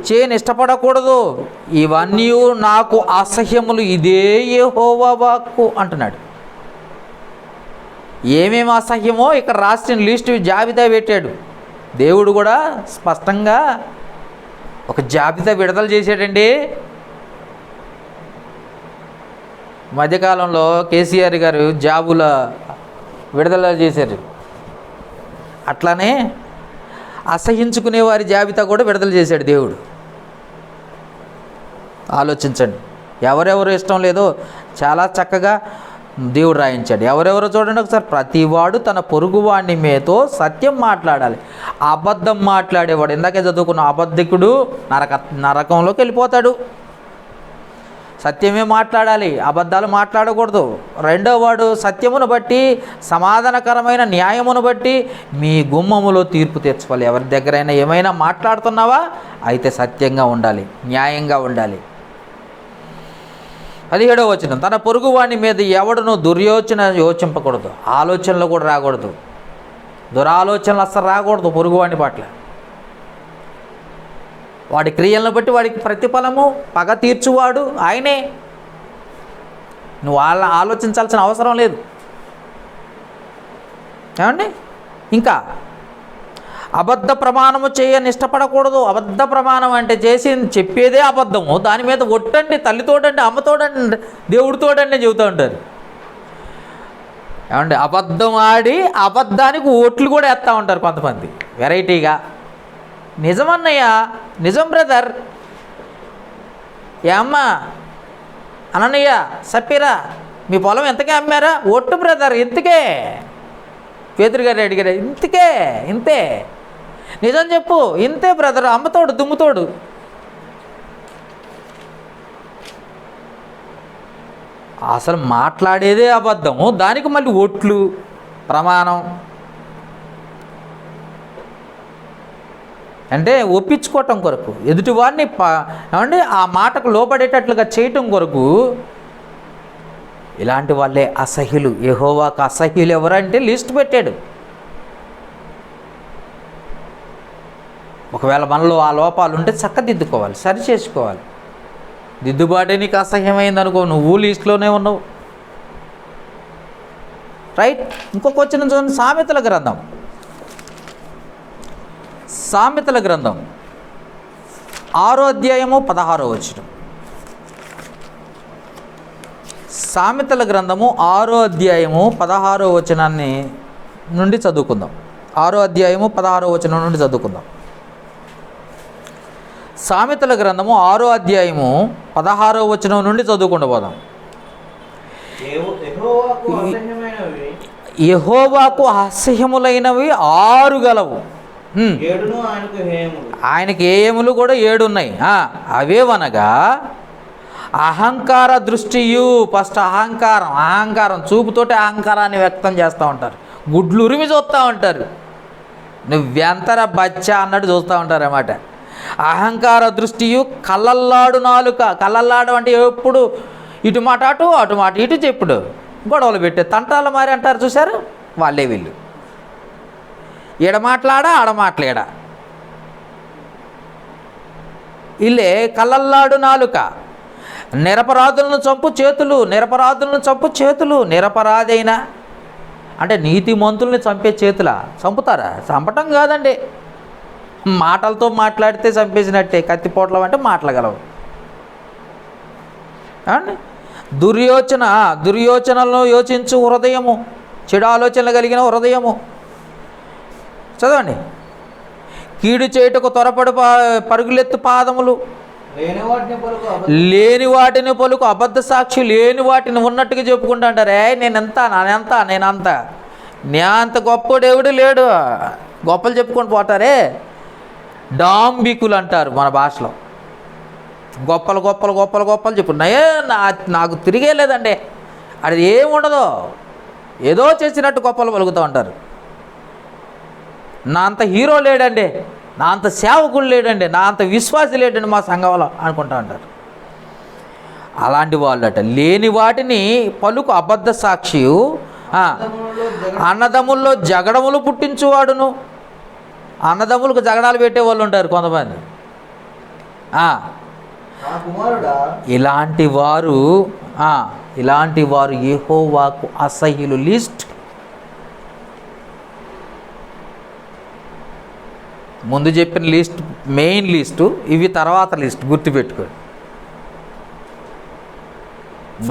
చేయని ఇష్టపడకూడదు. ఇవన్నీ నాకు అసహ్యములు, ఇదే యెహోవా వాక్కు అంటున్నాడు. ఏమేమి అసహ్యమో ఇక్కడ రాసిన లిస్టు జాబితా పెట్టాడు. దేవుడు కూడా స్పష్టంగా ఒక జాబితా విడుదల చేశాడండి. మధ్యకాలంలో కేసీఆర్ గారు జాబుల విడుదల చేశారు. అట్లానే అసహించుకునే వారి జాబితా కూడా విడుదల చేశాడు దేవుడు. ఆలోచించండి, ఎవరెవరు ఇష్టం లేదో చాలా చక్కగా దేవుడు రాయించాడు. ఎవరెవరో చూడండి ఒకసారి. ప్రతివాడు తన పొరుగువాడిని మీతో సత్యం మాట్లాడాలి. అబద్ధం మాట్లాడేవాడు, ఇందాకే చదువుకున్న అబద్ధికుడు నరకంలోకి వెళ్ళిపోతాడు. సత్యమే మాట్లాడాలి, అబద్ధాలు మాట్లాడకూడదు. రెండో వాడు సత్యమును బట్టి సమాధానకరమైన న్యాయమును బట్టి మీ గుమ్మములో తీర్పు తీర్చుకోవాలి. ఎవరి దగ్గరైనా ఏమైనా మాట్లాడుతున్నావా అయితే సత్యంగా ఉండాలి, న్యాయంగా ఉండాలి. 17వ వచనం. తన పొరుగువాని మీద ఎవడును దుర్యోచన యోచింపకూడదు. ఆలోచనలు కూడా రాకూడదు, దురాలోచనలు అస్సలు రాకూడదు పొరుగువాని పట్ల. వాడి క్రియలను బట్టి వాడికి ప్రతిఫలము పగ తీర్చువాడు ఆయనే. నువ్వు వాళ్ళ ఆలోచించాల్సిన అవసరం లేదు. ఏమండి, ఇంకా అబద్ధ ప్రమాణము చేయని ఇష్టపడకూడదు. అబద్ధ ప్రమాణం అంటే చెప్పేదే అబద్ధము, దాని మీద ఒట్టండి, తల్లితోటండి, అమ్మతోటండి, దేవుడితోటండి చెబుతూ ఉంటారు. ఏమండి, అబద్ధం ఆడి అబద్ధానికి ఓట్లు కూడా వేస్తూ ఉంటారు కొంతమంది వెరైటీగా. నిజమన్నయ్య, నిజం బ్రదర్, ఏ అమ్మ అనన్నయ్య, సప్పీరా మీ పొలం ఎంతకే అమ్మారా? ఒట్టు బ్రదర్, ఇంతకే. పేతురు గారు అడిగారు, ఇంతకే, ఇంతే. నిజం చెప్పు, ఇంతే బ్రదర్, అమ్మతోడు దుమ్ముతోడు. అసలు మాట్లాడేదే అబద్ధము, దానికి మళ్ళీ ఒట్లు ప్రమాణం అంటే ఒప్పించుకోవటం కొరకు, ఎదుటివాడిని ఏమంటే ఆ మాటకు లోపడేటట్లుగా చేయటం కొరకు. ఇలాంటి వాళ్ళే అసహ్యులు. యెహోవాకు అసహ్యులు ఎవరంటే లిస్ట్ పెట్టాడు. ఒకవేళ మనలో ఆ లోపాలు ఉంటే చక్కదిద్దుకోవాలి, సరి చేసుకోవాలి. దిద్దుబాటే నీకు అసహ్యమైంది అనుకో, నువ్వు లిస్టులోనే ఉన్నావు. రైట్. ఇంకొక వచ్చిన చూడండి, సామెతల గ్రంథం. సామెతల గ్రంథం 6వ అధ్యాయము 16వ వచనం. సామెతల గ్రంథము 6వ అధ్యాయము 16వ వచనాన్ని నుండి చదువుకుందాం. 6వ అధ్యాయము 16వ వచనం నుండి చదువుకుందాం. సామెతల గ్రంథము 6వ అధ్యాయము 16వ వచనం నుండి చదువుకుంటూ పోదాం. యెహోవాకు అసహ్యములైనవి 6 గలవు. ఆయనకి ఏములు కూడా 7 ఉన్నాయి. అవేవనగా అహంకార దృష్టియు. ఫస్ట్ అహంకారం చూపుతోటి అహంకారాన్ని వ్యక్తం చేస్తూ ఉంటారు. గుడ్లు ఉరిమి చూస్తూ ఉంటారు. నువ్వెంతరా బచ్చా అన్నట్టు చూస్తూ ఉంటారు అన్నమాట. అహంకార దృష్టియు, కళ్ళల్లాడు నాలుక. కళ్ళల్లాడు అంటే ఎప్పుడు ఇటు మాట అటు మాట ఇటు చెప్పుడు, గొడవలు పెట్టే తంటాల మారి అంటారు చూసారు, వాళ్ళే వీళ్ళు. ఈడ మాట్లాడా ఆడ మాట్లాడా ఇల్లే కళ్ళల్లాడు నాలుక. నిరపరాధులను చంపు చేతులు. నిరపరాధైన అంటే నీతిమంతుల్ని చంపే చేతులా? చంపుతారా? చంపటం కాదండి, మాటలతో మాట్లాడితే చంపేసినట్టే. కత్తిపోట్లం అంటే మాటలగలవు. దుర్యోచనలను యోచించు హృదయము, చెడు ఆలోచనలు కలిగిన హృదయము. చదవండి. కీడు చేయుటకు త్వరపడు పరుగులెత్తు పాదములు. లేని వాటిని పలుకు అబద్ధ సాక్షి. లేని వాటిని ఉన్నట్టుగా చెప్పుకుంటా అంటారు. నేనంత అంత గొప్పడెవడు లేడు, గొప్పలు చెప్పుకొని పోతారే. డాంబికులు అంటారు మన భాషలో. గొప్పలు చెప్పుకున్నాయే. నాకు తిరిగే లేదండి, అది ఏముండదు, ఏదో చేసినట్టు గొప్పలు పలుకుతూ ఉంటారు. నా అంత హీరో లేడండి, నా అంత సేవకుడు లేడండి, నా అంత విశ్వాసి లేడండి మా సంఘంలో అనుకుంటా ఉంటారు. అలాంటి వాళ్ళట. లేని వాటిని పలుకు అబద్ధ సాక్షియు, అన్నదమ్ముల్లో జగడములు పుట్టించువాడును. అన్నదమ్ములకు జగడాలు పెట్టేవాళ్ళు ఉంటారు కొంతమంది. ఇలాంటి వారు యెహోవాకు అసహ్యులు. లిస్ట్ ముందు చెప్పిన లిస్ట్ మెయిన్ లిస్టు, ఇవి తర్వాత లిస్ట్, గుర్తుపెట్టుకోండి.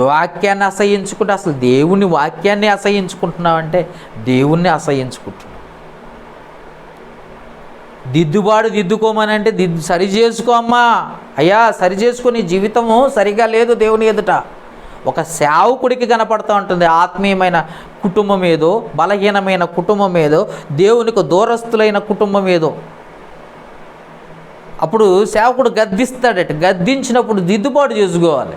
వాక్యాన్ని అసహించుకుంటే, అసలు దేవుని వాక్యాన్ని అసహించుకుంటున్నావంటే దేవుణ్ణి అసహించుకుంటున్నావు. దిద్దుకోమనంటే సరి చేసుకో అమ్మా, అయ్యా సరి చేసుకుని జీవితము సరిగా లేదు దేవుని ఎదుట. ఒక సేవకుడికి కనపడుతూ ఉంటుంది ఆత్మీయమైన కుటుంబం ఏదో, బలహీనమైన కుటుంబం ఏదో, దేవునికి దూరస్తులైన కుటుంబం ఏదో. అప్పుడు సేవకుడు గద్దిస్తాడట. గద్దించినప్పుడు దిద్దుబాటు చేసుకోవాలి.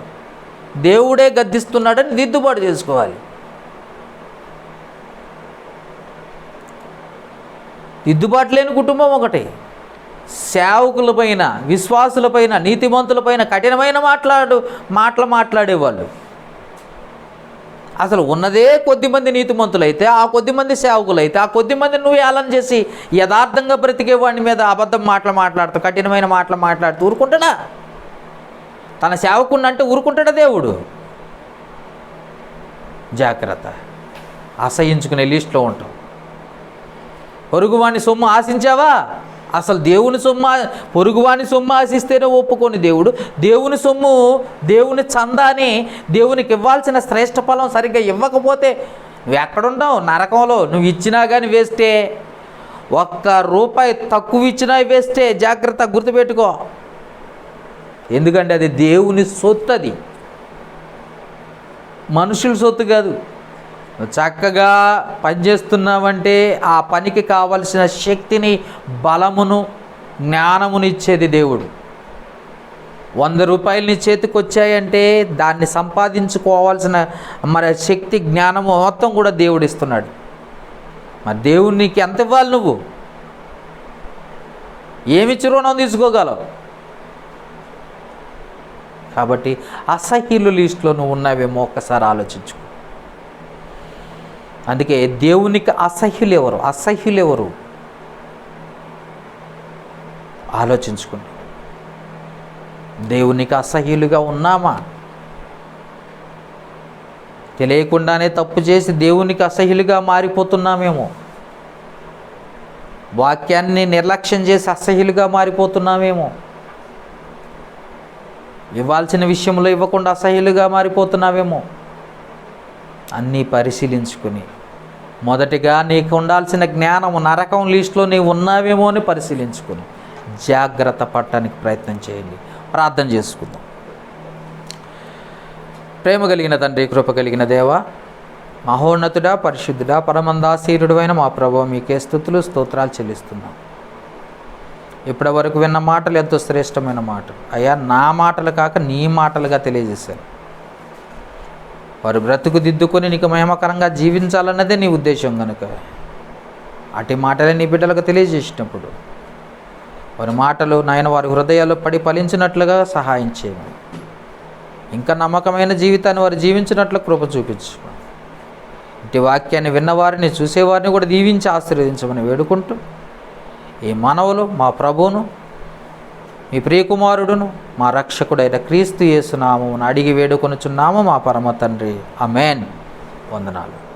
దేవుడే గద్దిస్తున్నాడని దిద్దుబాటు చేసుకోవాలి. దిద్దుబాటు లేని కుటుంబం ఒకటి. సేవకులపైన, విశ్వాసులపైన, నీతిమంతులపైన కఠినమైన మాటలు మాట్లాడేవాళ్ళు. అసలు ఉన్నదే కొద్దిమంది నీతిమంతులైతే, ఆ కొద్దిమంది సేవకులైతే, ఆ కొద్దిమంది నువ్వు ఏలం చేసి యథార్థంగా బ్రతికే వాడి మీద అబద్ధం మాట్లాడుతూ, కఠినమైన మాట్లాడుతూ ఊరుకుంటాడా? తన సేవకుడిని అంటే ఊరుకుంటాడా దేవుడు? జాగ్రత్త. అసహించుకునే లిస్టులో ఉంటావు. పొరుగువాని సొమ్ము ఆశించావా? అసలు పొరుగువాని సొమ్ము ఆశిస్తేనే ఒప్పుకొని దేవుడు. దేవుని సొమ్ము, దేవుని చందాని, దేవునికి ఇవ్వాల్సిన శ్రేష్ఠ ఫలం సరిగ్గా ఇవ్వకపోతే నువ్వు ఎక్కడుంటావు? నరకంలో. నువ్వు ఇచ్చినా కానీ వేస్టే, ₹1 తక్కువ ఇచ్చినా వేస్టే. జాగ్రత్త, గుర్తుపెట్టుకో. ఎందుకంటే అది దేవుని సొత్తు, అది మనుషుల సొత్తు కాదు. చక్కగా పనిచేస్తున్నావంటే ఆ పనికి కావలసిన శక్తిని, బలమును, జ్ఞానమును ఇచ్చేది దేవుడు. ₹100 నీ చేతికి వచ్చాయంటే దాన్ని సంపాదించుకోవాల్సిన శక్తి, జ్ఞానము మొత్తం కూడా దేవుడు ఇస్తున్నాడు. మరి దేవుడు నీకు ఎంత ఇవ్వాలి? నువ్వు ఏమిచ్చి రుణం తీసుకోగలవు? కాబట్టి అసహ్యుల లిస్టులో నువ్వు ఉన్నావేమో ఒక్కసారి ఆలోచించుకో. అందుకే దేవునికి అసహ్యులు ఎవరు? ఆలోచించుకోండి. దేవునికి అసహ్యులుగా ఉన్నామా? తెలియకుండానే తప్పు చేసి దేవునికి అసహ్యులుగా మారిపోతున్నామేమో. వాక్యాన్ని నిర్లక్ష్యం చేసి అసహ్యులుగా మారిపోతున్నామేమో. ఇవ్వాల్సిన విషయంలో ఇవ్వకుండా అసహ్యులుగా మారిపోతున్నామేమో. అన్నీ పరిశీలించుకుని మొదటిగా నీకు ఉండాల్సిన జ్ఞానము నరకం లిస్టులో నీవు ఉన్నావేమో అని పరిశీలించుకుని జాగ్రత్త పడటానికి ప్రయత్నం చేయండి. ప్రార్థన చేసుకుందాం. ప్రేమ కలిగిన తండ్రి, కృప కలిగిన దేవ, మహోన్నతుడా, పరిశుద్ధుడా, పరమందాసీనుడు అయిన మా ప్రభువా, మీకే స్తుతులు స్తోత్రాలు చెల్లిస్తున్నాం. ఇప్పటి వరకు విన్న మాటలు ఎంతో శ్రేష్టమైన మాటలు అయ్యా. నా మాటలు కాక నీ మాటలుగా తెలియజేశారు. వారు బ్రతుకు దిద్దుకొని నీకు మహిమకరంగా జీవించాలన్నదే నీ ఉద్దేశం కనుక అటు మాటలే నీ బిడ్డలకు తెలియజేసినప్పుడు వారి మాటలు నాయన వారి హృదయాల్లో పడి ఫలించినట్లుగా సహాయం చేయమని, ఇంకా నమ్మకమైన జీవితాన్ని వారు జీవించినట్లు కృప చూపించు. ఇటు వాక్యాన్ని విన్నవారిని చూసేవారిని కూడా దీవించి ఆశీర్వదించమని వేడుకుంటూ, ఈ మనవులు మా ప్రభువును, మీ ప్రియకుమారుడును, మా రక్షకుడైన క్రీస్తు యేసు నామమున అడిగి వేడుకొనుచున్నాము మా పరమ తండ్రి. ఆమేన్. వందనాలు.